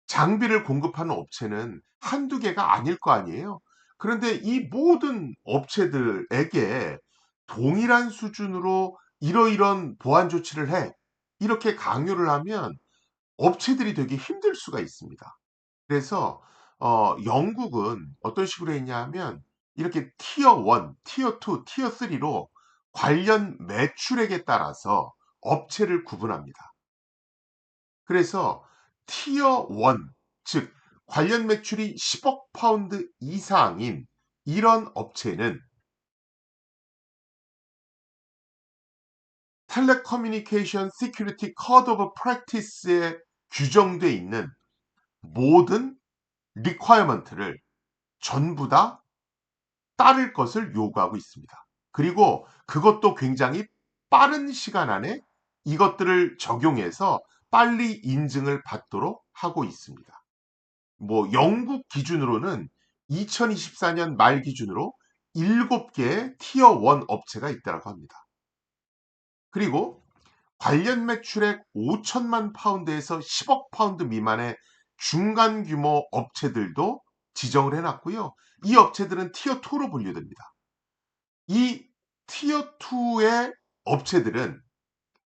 Speaker 1: 장비를 공급하는 업체는 한두 개가 아닐 거 아니에요. 그런데 이 모든 업체들에게 동일한 수준으로 이러이런 보안 조치를 해. 이렇게 강요를 하면 업체들이 되게 힘들 수가 있습니다. 그래서 영국은 어떤 식으로 했냐 하면 이렇게 티어 1, 티어 2, 티어 3로 관련 매출액에 따라서 업체를 구분합니다. 그래서 티어 1, 즉 관련 매출이 10억 파운드 이상인 이런 업체는 텔레커뮤니케이션 시큐리티 코드 오브 프랙티스에 규정돼 있는 모든 리퀘어먼트를 전부 다 따를 것을 요구하고 있습니다. 그리고 그것도 굉장히 빠른 시간 안에 이것들을 적용해서 빨리 인증을 받도록 하고 있습니다. 뭐 영국 기준으로는 2024년 말 기준으로 7개의 티어 1 업체가 있다고 합니다. 그리고 관련 매출액 5천만 파운드에서 10억 파운드 미만의 중간 규모 업체들도 지정을 해놨고요. 이 업체들은 티어 2로 분류됩니다. 이 티어 2의 업체들은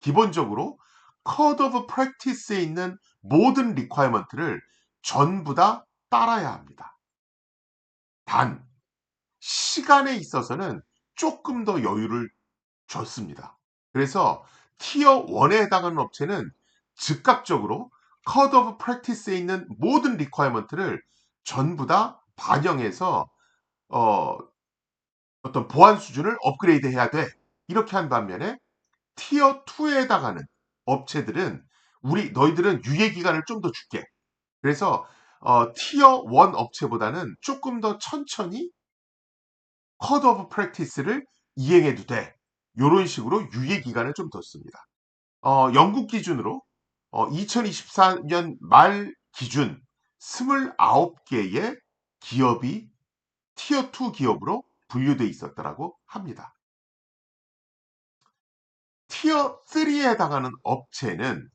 Speaker 1: 기본적으로 Code of Practice에 있는 모든 리퀘어먼트를 전부 다 따라야 합니다. 단 시간에 있어서는 조금 더 여유를 줬습니다. 그래서 티어 1에 해당하는 업체는 즉각적으로 Code of Practice에 있는 모든 리퀘어먼트를 전부 다 반영해서 어, 어떤 보안 수준을 업그레이드 해야 돼. 이렇게 한 반면에 티어 2에 해당하는 업체들은 너희들은 유예 기간을 좀 더 줄게. 그래서 티어 1 업체보다는 조금 더 천천히 커드 오브 프랙티스를 이행해도 돼. 요런 식으로 유예 기간을 좀 뒀습니다. 영국 기준으로 2024년 말 기준 29개의 기업이 티어 2 기업으로 분류돼 있었다라고 합니다. 티어 3에 해당하는 업체는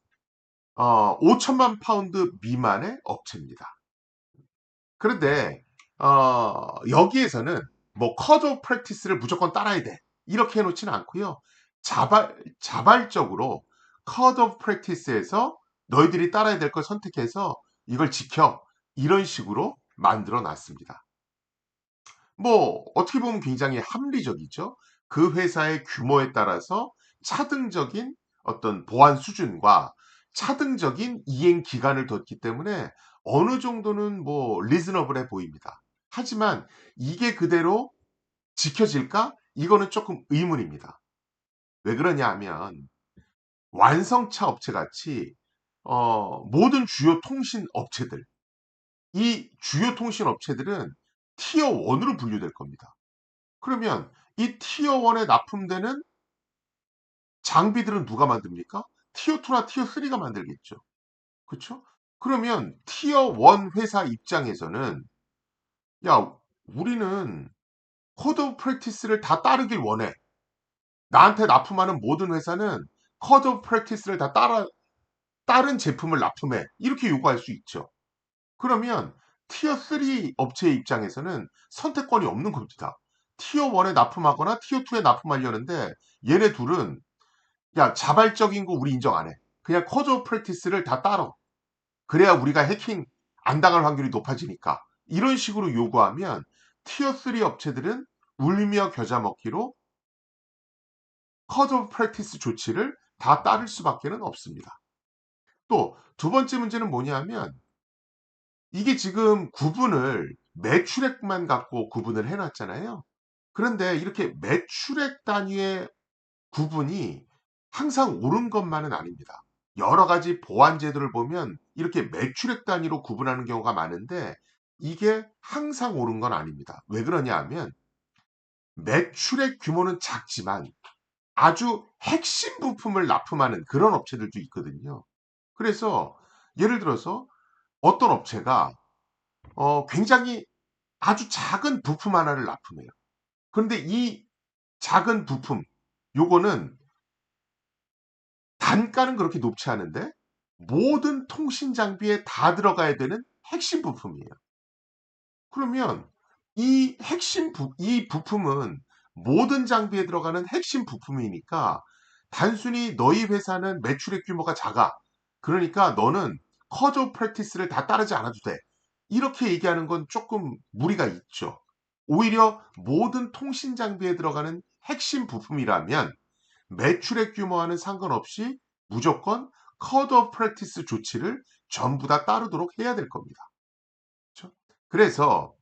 Speaker 1: 5천만 파운드 미만의 업체입니다. 그런데 여기에서는 뭐 커드 오브 프랙티스를 무조건 따라야 돼. 이렇게 해놓지는 않고요. 자발적으로 커드 오브 프랙티스에서 너희들이 따라야 될 걸 선택해서 이걸 지켜. 이런 식으로 만들어 놨습니다. 뭐 어떻게 보면 굉장히 합리적이죠. 그 회사의 규모에 따라서 차등적인 어떤 보안 수준과 차등적인 이행 기간을 뒀기 때문에 어느 정도는 뭐 리즈너블해 보입니다. 하지만 이게 그대로 지켜질까? 이거는 조금 의문입니다. 왜 그러냐 하면 완성차 업체 같이 모든 주요 통신 업체들, 이 주요 통신 업체들은 티어 1으로 분류될 겁니다. 그러면 이 티어 1에 납품되는 장비들은 누가 만듭니까? 티어 2나 티어 3가 만들겠죠. 그렇죠? 그러면 티어 1 회사 입장에서는 야, 우리는 코드 오브 프랙티스를 다 따르길 원해. 나한테 납품하는 모든 회사는 코드 오브 프랙티스를 다 따른 제품을 납품해. 이렇게 요구할 수 있죠. 그러면 티어 3 업체의 입장에서는 선택권이 없는 겁니다. 티어 1에 납품하거나 티어 2에 납품하려는데 얘네 둘은 야, 자발적인 거 우리 인정 안 해. 그냥 코드 오브 프랙티스를 다 따라. 그래야 우리가 해킹 안 당할 확률이 높아지니까. 이런 식으로 요구하면 티어 3 업체들은 울며 겨자 먹기로 코드 오브 프랙티스 조치를 다 따를 수밖에 없습니다. 또 두 번째 문제는 뭐냐면 이게 지금 구분을 매출액만 갖고 구분을 해놨잖아요. 그런데 이렇게 매출액 단위의 구분이 항상 옳은 것만은 아닙니다. 여러 가지 보안 제도를 보면 이렇게 매출액 단위로 구분하는 경우가 많은데 이게 항상 옳은 건 아닙니다. 왜 그러냐 하면 매출액 규모는 작지만 아주 핵심 부품을 납품하는 그런 업체들도 있거든요. 그래서 예를 들어서 어떤 업체가 굉장히 아주 작은 부품 하나를 납품해요. 그런데 이 작은 부품 요거는 단가는 그렇게 높지 않은데 모든 통신 장비에 다 들어가야 되는 핵심 부품이에요. 그러면 이 부품은 모든 장비에 들어가는 핵심 부품이니까 단순히 너희 회사는 매출액 규모가 작아. 그러니까 너는 커저 프랙티스를 다 따르지 않아도 돼. 이렇게 얘기하는 건 조금 무리가 있죠. 오히려 모든 통신 장비에 들어가는 핵심 부품이라면 매출액 규모와는 상관없이 무조건 커드 오브 프랙티스 조치를 전부 다 따르도록 해야 될 겁니다. 그렇죠? 그래서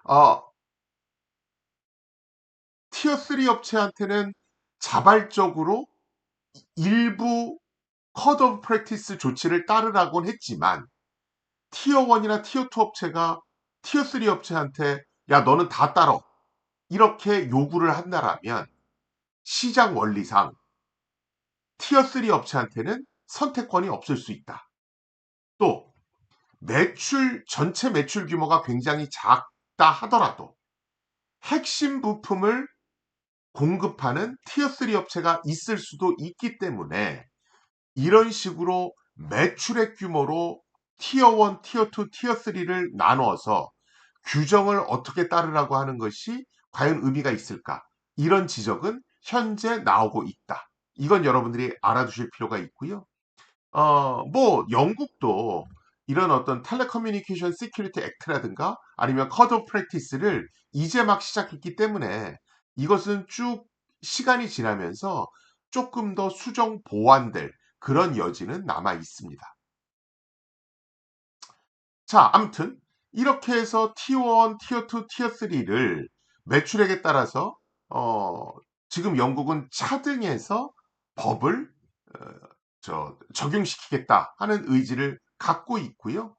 Speaker 1: 어, 티어 3 업체한테는 자발적으로 일부 커드 오브 프랙티스 조치를 따르라고는 했지만 티어 1이나 티어 2 업체가 티어 3 업체한테 야 너는 다 따라 이렇게 요구를 한다라면 시장 원리상 티어 3 업체한테는 선택권이 없을 수 있다. 또 전체 매출 규모가 굉장히 작다 하더라도 핵심 부품을 공급하는 티어 3 업체가 있을 수도 있기 때문에 이런 식으로 매출액 규모로 티어 1, 티어 2, 티어 3를 나눠서 규정을 어떻게 따르라고 하는 것이 과연 의미가 있을까? 이런 지적은 현재 나오고 있다. 이건 여러분들이 알아두실 필요가 있고요. 뭐 영국도 이런 어떤 텔레커뮤니케이션 시큐리티 액트라든가 아니면 커드 오브 프랙티스를 이제 막 시작했기 때문에 이것은 쭉 시간이 지나면서 조금 더 수정 보완될 그런 여지는 남아 있습니다. 자, 아무튼 이렇게 해서 T1, T2, T3를 매출액에 따라서 어, 지금 영국은 차등해서 법을 적용시키겠다 하는 의지를 갖고 있고요.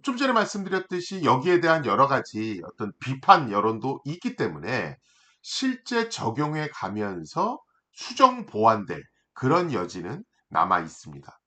Speaker 1: 좀 전에 말씀드렸듯이 여기에 대한 여러 가지 어떤 비판 여론도 있기 때문에 실제 적용해 가면서 수정 보완될 그런 여지는 남아 있습니다.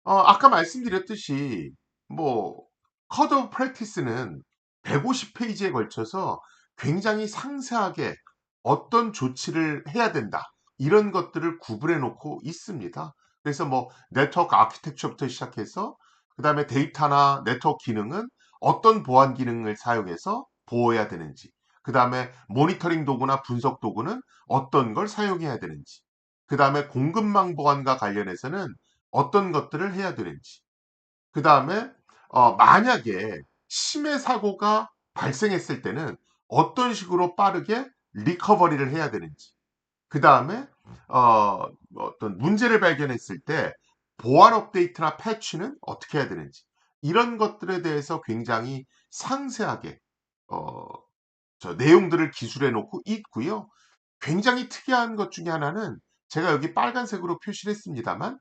Speaker 1: 아까 말씀드렸듯이 뭐 커드 오브 프랙티스는 150페이지에 걸쳐서 굉장히 상세하게 어떤 조치를 해야 된다. 이런 것들을 구분해 놓고 있습니다. 그래서 뭐 네트워크 아키텍처부터 시작해서 그다음에 데이터나 네트워크 기능은 어떤 보안 기능을 사용해서 보호해야 되는지, 그다음에 모니터링 도구나 분석 도구는 어떤 걸 사용해야 되는지, 그다음에 공급망 보안과 관련해서는 어떤 것들을 해야 되는지, 그 다음에 만약에 심해 사고가 발생했을 때는 어떤 식으로 빠르게 리커버리를 해야 되는지, 그 다음에 어떤 문제를 발견했을 때 보안 업데이트나 패치는 어떻게 해야 되는지, 이런 것들에 대해서 굉장히 상세하게 어, 내용들을 기술해 놓고 있고요. 굉장히 특이한 것 중에 하나는 제가 여기 빨간색으로 표시를 했습니다만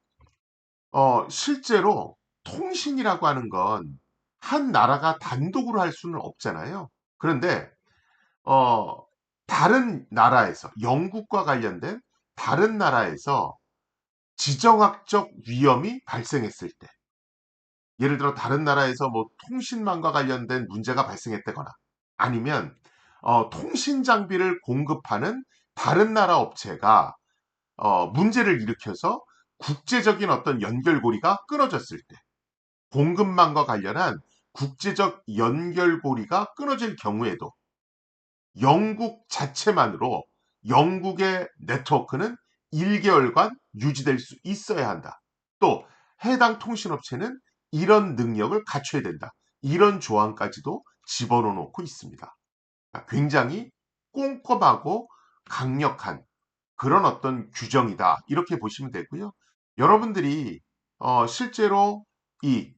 Speaker 1: 실제로 통신이라고 하는 건 한 나라가 단독으로 할 수는 없잖아요. 그런데 어, 다른 나라에서 영국과 관련된 다른 나라에서 지정학적 위험이 발생했을 때, 예를 들어 다른 나라에서 뭐 통신망과 관련된 문제가 발생했다거나 아니면 통신 장비를 공급하는 다른 나라 업체가 문제를 일으켜서 국제적인 어떤 연결고리가 끊어졌을 때, 공급망과 관련한 국제적 연결고리가 끊어질 경우에도 영국 자체만으로 영국의 네트워크는 1개월간 유지될 수 있어야 한다. 또 해당 통신업체는 이런 능력을 갖춰야 된다. 이런 조항까지도 집어넣어 놓고 있습니다. 굉장히 꼼꼼하고 강력한 그런 어떤 규정이다. 이렇게 보시면 되고요. 여러분들이 실제로 이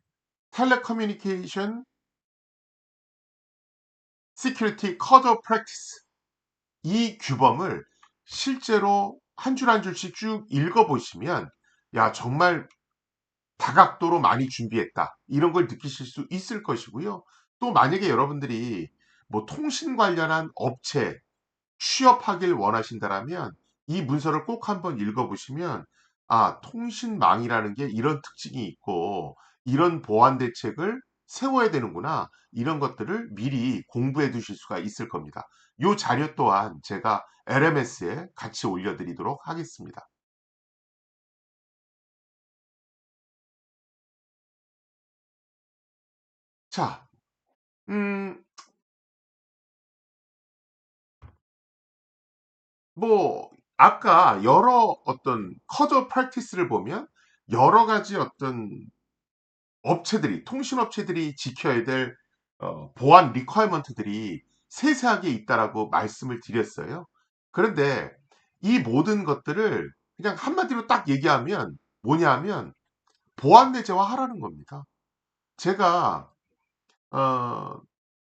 Speaker 1: 텔레커뮤니케이션 시큐리티 코드 오브 프랙티스 이 규범을 실제로 한 줄 한 줄씩 쭉 읽어보시면 야 정말 다각도로 많이 준비했다 이런 걸 느끼실 수 있을 것이고요. 또 만약에 여러분들이 뭐 통신 관련한 업체 취업하길 원하신다라면 이 문서를 꼭 한번 읽어보시면 통신망이라는 게 이런 특징이 있고 이런 보안 대책을 세워야 되는구나. 이런 것들을 미리 공부해 두실 수가 있을 겁니다. 이 자료 또한 제가 LMS에 같이 올려드리도록 하겠습니다. 자, 음, 뭐, 아까 여러 어떤 커저 프랙티스를 보면 여러 가지 어떤 업체들이 통신업체들이 지켜야 될 보안 리퀘어먼트들이 세세하게 있다라고 말씀을 드렸어요. 그런데 이 모든 것들을 그냥 한마디로 딱 얘기하면 뭐냐 하면 보안 내재화 하라는 겁니다. 제가 어,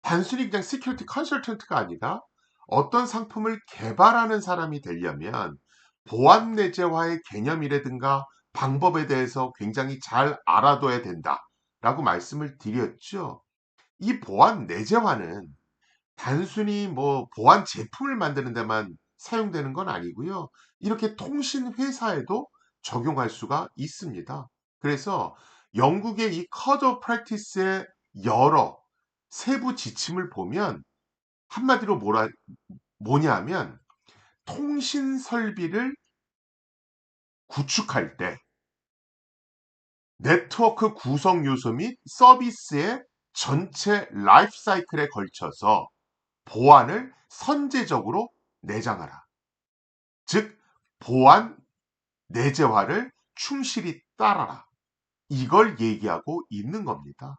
Speaker 1: 단순히 그냥 시큐리티 컨설턴트가 아니라 어떤 상품을 개발하는 사람이 되려면 보안 내재화의 개념이라든가 방법에 대해서 굉장히 잘 알아둬야 된다라고 말씀을 드렸죠. 이 보안 내재화는 단순히 뭐 보안 제품을 만드는 데만 사용되는 건 아니고요. 이렇게 통신 회사에도 적용할 수가 있습니다. 그래서 영국의 이 커드 오브 프랙티스의 여러 세부 지침을 보면 한마디로 뭐냐면 통신 설비를 구축할 때 네트워크 구성 요소 및 서비스의 전체 라이프 사이클에 걸쳐서 보안을 선제적으로 내장하라. 즉, 보안 내재화를 충실히 따라라. 이걸 얘기하고 있는 겁니다.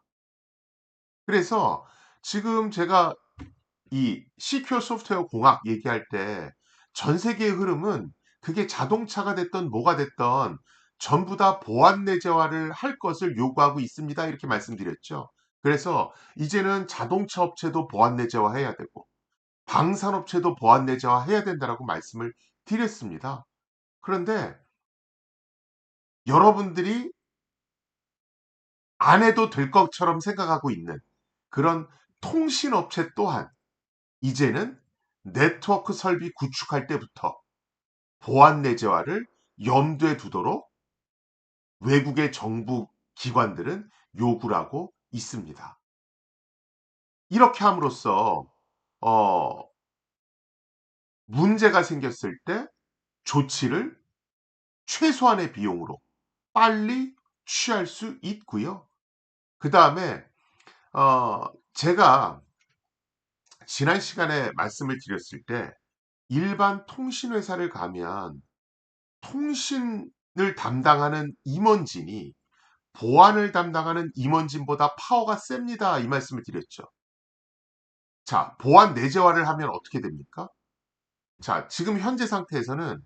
Speaker 1: 그래서 지금 제가 이 시큐어 소프트웨어 공학 얘기할 때 전 세계의 흐름은 그게 자동차가 됐던 뭐가 됐던 전부 다 보안 내재화를 할 것을 요구하고 있습니다. 이렇게 말씀드렸죠. 그래서 이제는 자동차 업체도 보안 내재화 해야 되고 방산업체도 보안 내재화해야 된다라고 말씀을 드렸습니다. 그런데 여러분들이 안 해도 될 것처럼 생각하고 있는 그런 통신업체 또한 이제는 네트워크 설비 구축할 때부터 보안 내재화를 염두에 두도록 외국의 정부 기관들은 요구를 하고 있습니다. 이렇게 함으로써 어, 문제가 생겼을 때 조치를 최소한의 비용으로 빨리 취할 수 있고요. 그 다음에 제가 지난 시간에 말씀을 드렸을 때 일반 통신회사를 가면 통신을 담당하는 임원진이 보안을 담당하는 임원진보다 파워가 셉니다. 이 말씀을 드렸죠. 자, 보안 내재화를 하면 어떻게 됩니까? 자, 지금 현재 상태에서는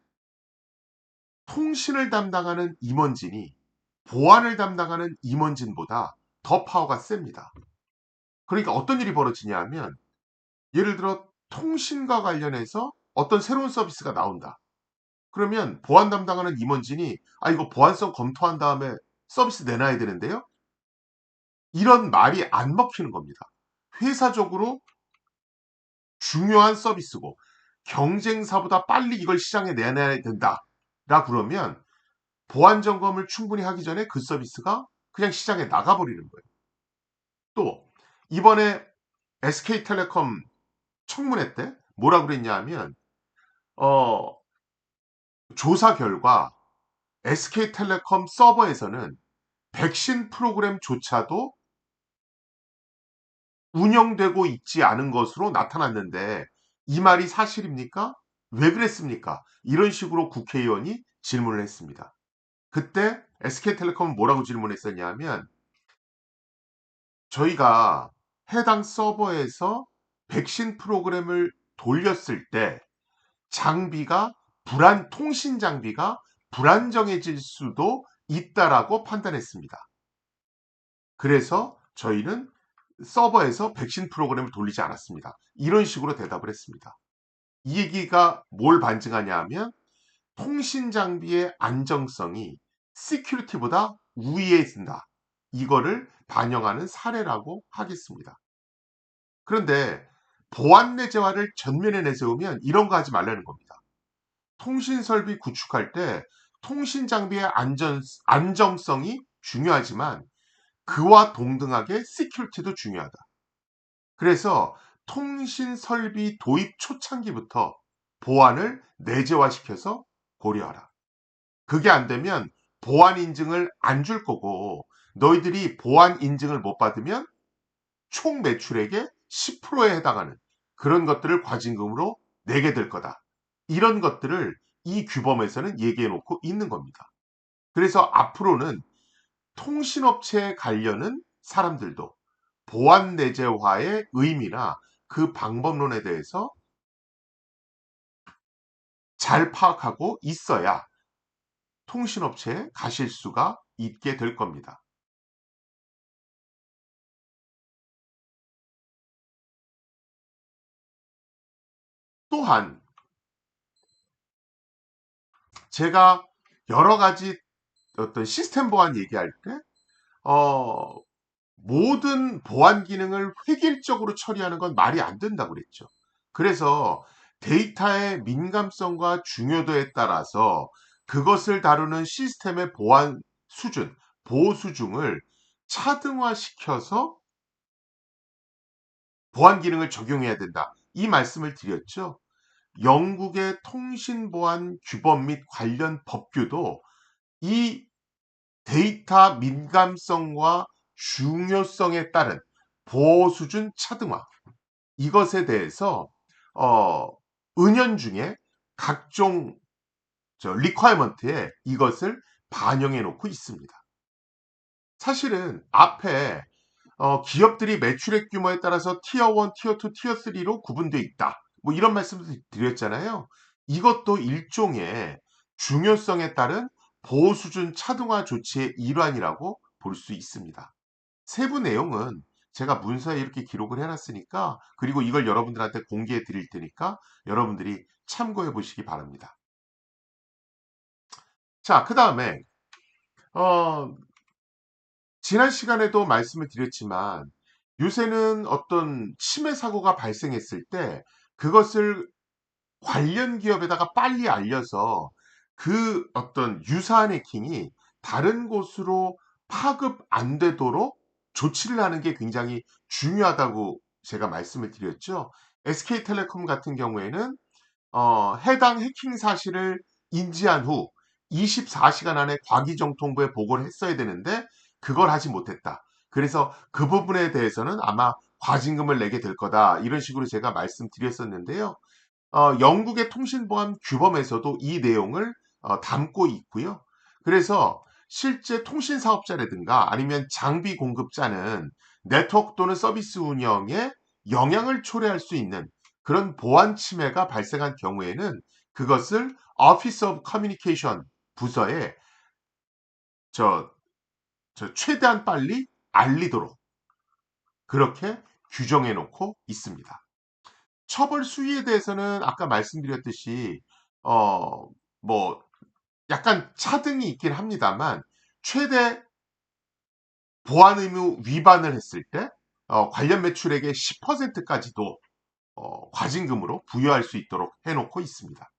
Speaker 1: 통신을 담당하는 임원진이 보안을 담당하는 임원진보다 더 파워가 셉니다. 그러니까 어떤 일이 벌어지냐 하면 예를 들어 통신과 관련해서 어떤 새로운 서비스가 나온다. 그러면 보안 담당하는 임원진이 이거 보안성 검토한 다음에 서비스 내놔야 되는데요. 이런 말이 안 먹히는 겁니다. 회사적으로 중요한 서비스고 경쟁사보다 빨리 이걸 시장에 내놔야 된다라 그러면 보안 점검을 충분히 하기 전에 그 서비스가 그냥 시장에 나가버리는 거예요. 또 이번에 SK텔레콤 청문회 때 뭐라 그랬냐 하면 어, 조사 결과 SK텔레콤 서버에서는 백신 프로그램조차도 운영되고 있지 않은 것으로 나타났는데 이 말이 사실입니까? 왜 그랬습니까? 이런 식으로 국회의원이 질문을 했습니다. 그때 SK텔레콤은 뭐라고 질문했었냐 하면 저희가 해당 서버에서 백신 프로그램을 돌렸을 때 통신 장비가 불안정해질 수도 있다라고 판단했습니다. 그래서 저희는 서버에서 백신 프로그램을 돌리지 않았습니다. 이런 식으로 대답을 했습니다. 이 얘기가 뭘 반증하냐 하면 통신 장비의 안정성이 시큐리티보다 우위에 있다. 이거를 반영하는 사례라고 하겠습니다. 그런데 보안 내재화를 전면에 내세우면 이런 거 하지 말라는 겁니다. 통신 설비 구축할 때 통신 장비의 안정성이 중요하지만 그와 동등하게 시큐리티도 중요하다. 그래서 통신 설비 도입 초창기부터 보안을 내재화시켜서 고려하라. 그게 안 되면 보안 인증을 안 줄 거고 너희들이 보안 인증을 못 받으면 총 매출액의 10%에 해당하는 그런 것들을 과징금으로 내게 될 거다. 이런 것들을 이 규범에서는 얘기해 놓고 있는 겁니다. 그래서 앞으로는 통신업체에 관련은 사람들도 보안 내재화의 의미나 그 방법론에 대해서 잘 파악하고 있어야 통신업체에 가실 수가 있게 될 겁니다. 또한 제가 여러 가지 어떤 시스템 보안 얘기할 때 어, 모든 보안 기능을 획일적으로 처리하는 건 말이 안 된다고 그랬죠. 그래서 데이터의 민감성과 중요도에 따라서 그것을 다루는 시스템의 보안 수준, 보호 수준을 차등화시켜서 보안 기능을 적용해야 된다. 이 말씀을 드렸죠. 영국의 통신보안 규범 및 관련 법규도 이 데이터 민감성과 중요성에 따른 보호 수준 차등화 이것에 대해서 어, 은연중에 각종 리퀘어먼트에 이것을 반영해 놓고 있습니다. 사실은 앞에 기업들이 매출액 규모에 따라서 티어 1, 티어 2, 티어 3로 구분되어 있다. 뭐 이런 말씀을 드렸잖아요. 이것도 일종의 중요성에 따른 보호 수준 차등화 조치의 일환이라고 볼 수 있습니다. 세부 내용은 제가 문서에 이렇게 기록을 해놨으니까, 그리고 이걸 여러분들한테 공개해 드릴 테니까 여러분들이 참고해 보시기 바랍니다. 자, 그 다음에 어, 지난 시간에도 말씀을 드렸지만 요새는 어떤 침해 사고가 발생했을 때 그것을 관련 기업에다가 빨리 알려서 그 어떤 유사한 해킹이 다른 곳으로 파급 안 되도록 조치를 하는 게 굉장히 중요하다고 제가 말씀을 드렸죠. SK텔레콤 같은 경우에는 해당 해킹 사실을 인지한 후 24시간 안에 과기정통부에 보고를 했어야 되는데 그걸 하지 못했다. 그래서 그 부분에 대해서는 아마 과징금을 내게 될 거다. 이런 식으로 제가 말씀드렸었는데요. 영국의 통신보안 규범에서도 이 내용을 담고 있고요. 그래서 실제 통신 사업자라든가 아니면 장비 공급자는 네트워크 또는 서비스 운영에 영향을 초래할 수 있는 그런 보안 침해가 발생한 경우에는 그것을 Office of Communication 부서에 저, 최대한 빨리 알리도록 그렇게 규정해 놓고 있습니다. 처벌 수위에 대해서는 아까 말씀드렸듯이 어, 뭐 약간 차등이 있긴 합니다만 최대 보안 의무 위반을 했을 때 관련 매출액의 10%까지도 과징금으로 부여할 수 있도록 해놓고 있습니다.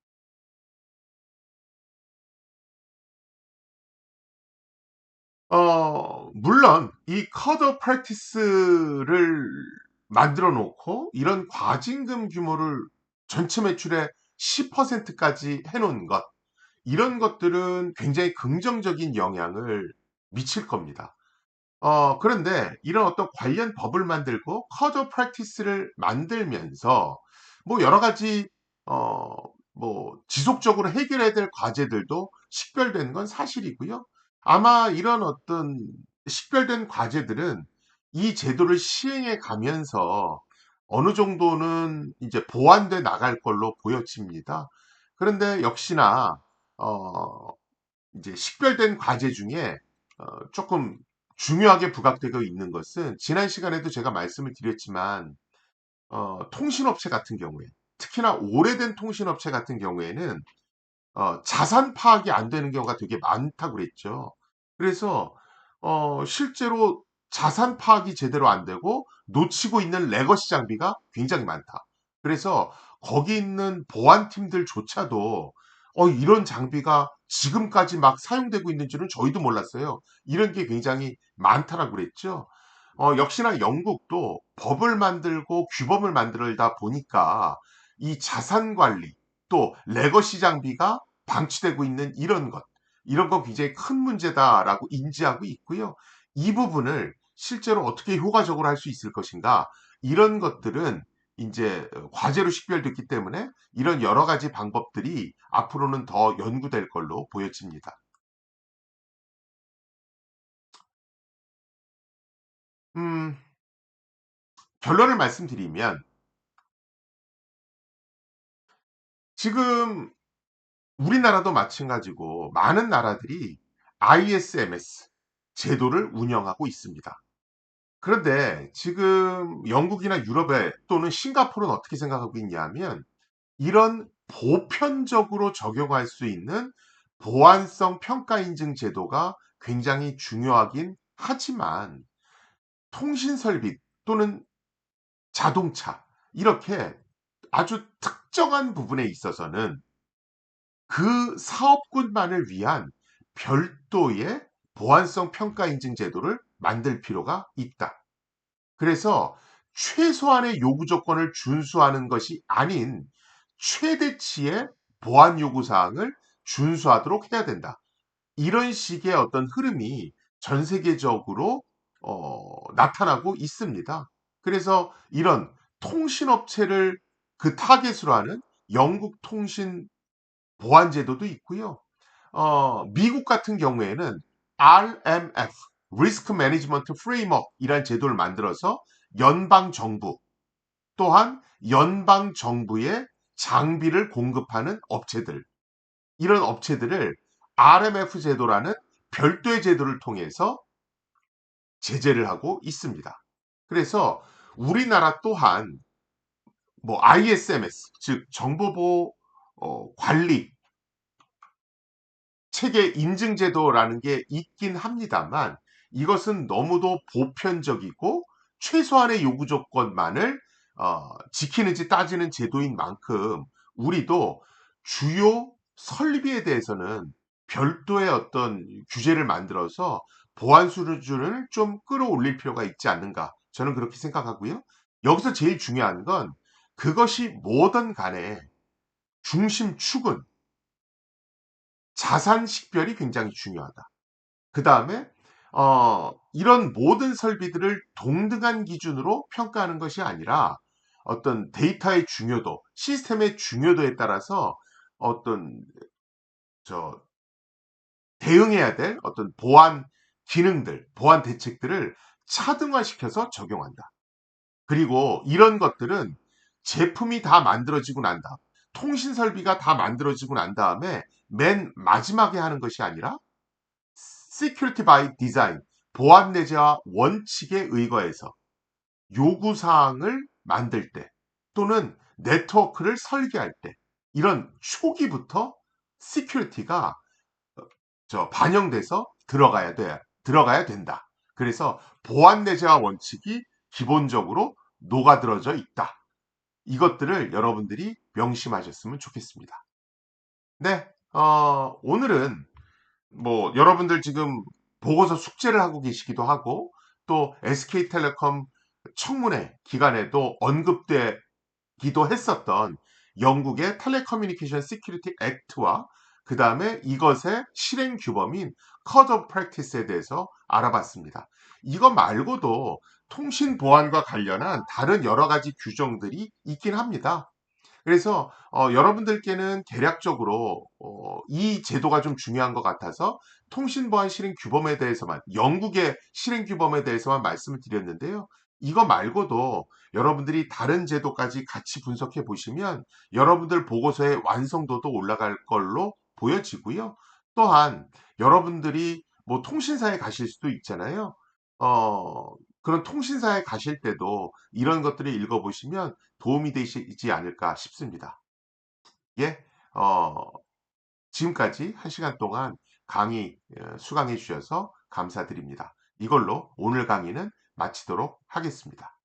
Speaker 1: 물론 이 커더 프랙티스를 만들어 놓고 이런 과징금 규모를 전체 매출의 10%까지 해놓은 것, 이런 것들은 굉장히 긍정적인 영향을 미칠 겁니다. 그런데 이런 어떤 관련 법을 만들고 커저 프랙티스를 만들면서 뭐 여러 가지 어, 뭐 지속적으로 해결해야 될 과제들도 식별된 건 사실이고요. 아마 이런 어떤 식별된 과제들은 이 제도를 시행해 가면서 어느 정도는 이제 보완돼 나갈 걸로 보여집니다. 그런데 역시나 어, 이제 식별된 과제 중에 조금 중요하게 부각되고 있는 것은 지난 시간에도 제가 말씀을 드렸지만 통신업체 같은 경우에 특히나 오래된 통신업체 같은 경우에는 자산 파악이 안 되는 경우가 되게 많다고 그랬죠. 그래서 실제로 자산 파악이 제대로 안 되고 놓치고 있는 레거시 장비가 굉장히 많다. 그래서 거기 있는 보안팀들조차도 이런 장비가 지금까지 막 사용되고 있는 줄은 저희도 몰랐어요. 이런 게 굉장히 많다라고 그랬죠. 역시나 영국도 법을 만들고 규범을 만들다 보니까 이 자산 관리 또 레거시 장비가 방치되고 있는 이런 거 굉장히 큰 문제다라고 인지하고 있고요. 이 부분을 실제로 어떻게 효과적으로 할 수 있을 것인가, 이런 것들은 이제 과제로 식별됐기 때문에 이런 여러 가지 방법들이 앞으로는 더 연구될 걸로 보여집니다. 음, 결론을 말씀드리면 지금 우리나라도 마찬가지고 많은 나라들이 ISMS 제도를 운영하고 있습니다. 그런데 지금 영국이나 유럽에 또는 싱가포르는 어떻게 생각하고 있냐면 이런 보편적으로 적용할 수 있는 보안성 평가 인증 제도가 굉장히 중요하긴 하지만 통신 설비 또는 자동차 이렇게 아주 특정한 부분에 있어서는 그 사업군만을 위한 별도의 보안성 평가 인증 제도를 만들 필요가 있다. 그래서 최소한의 요구 조건을 준수하는 것이 아닌 최대치의 보안 요구 사항을 준수하도록 해야 된다. 이런 식의 어떤 흐름이 전 세계적으로 나타나고 있습니다. 그래서 이런 통신업체를 그 타겟으로 하는 영국 통신 보안 제도도 있고요. 미국 같은 경우에는 RMF, Risk Management Framework 이란 제도를 만들어서 연방 정부 또한 연방 정부의 장비를 공급하는 업체들, 이런 업체들을 RMF 제도라는 별도의 제도를 통해서 제재를 하고 있습니다. 그래서 우리나라 또한 뭐 ISMS, 즉 정보보호 관리 체계 인증 제도라는 게 있긴 합니다만, 이것은 너무도 보편적이고 최소한의 요구 조건만을 지키는지 따지는 제도인 만큼, 우리도 주요 설비에 대해서는 별도의 어떤 규제를 만들어서 보안 수준을 좀 끌어올릴 필요가 있지 않는가, 저는 그렇게 생각하고요. 여기서 제일 중요한 건, 그것이 뭐든 간에 중심축은 자산 식별이 굉장히 중요하다. 그 다음에 이런 모든 설비들을 동등한 기준으로 평가하는 것이 아니라, 어떤 데이터의 중요도, 시스템의 중요도에 따라서 어떤 저 대응해야 될 어떤 보안 기능들, 보안 대책들을 차등화시켜서 적용한다. 그리고 이런 것들은 제품이 다 만들어지고 난 다음, 통신 설비가 다 만들어지고 난 다음에 맨 마지막에 하는 것이 아니라, Security by Design, 보안 내재화 원칙에 의거해서 요구사항을 만들 때, 또는 네트워크를 설계할 때, 이런 초기부터 시큐리티가 반영돼서 들어가야 된다. 그래서 보안 내재화 원칙이 기본적으로 녹아들어져 있다. 이것들을 여러분들이 명심하셨으면 좋겠습니다. 네, 오늘은 뭐 여러분들 지금 보고서 숙제를 하고 계시기도 하고, 또 SK텔레콤 청문회 기간에도 언급되기도 했었던 영국의 텔레커뮤니케이션 시큐리티 액트와, 그 다음에 이것의 실행 규범인 Code of Practice에 대해서 알아봤습니다. 이거 말고도 통신 보안과 관련한 다른 여러 가지 규정들이 있긴 합니다. 그래서 여러분들께는 대략적으로 이 제도가 좀 중요한 것 같아서 통신보안 실행 규범에 대해서만, 영국의 실행 규범에 대해서만 말씀을 드렸는데요. 이거 말고도 여러분들이 다른 제도까지 같이 분석해 보시면 여러분들 보고서의 완성도도 올라갈 걸로 보여지고요. 또한 여러분들이 뭐 통신사에 가실 수도 있잖아요. 그런 통신사에 가실 때도 이런 것들을 읽어보시면 도움이 되시지 않을까 싶습니다. 예, 지금까지 1시간 동안 강의 수강해 주셔서 감사드립니다. 이걸로 오늘 강의는 마치도록 하겠습니다.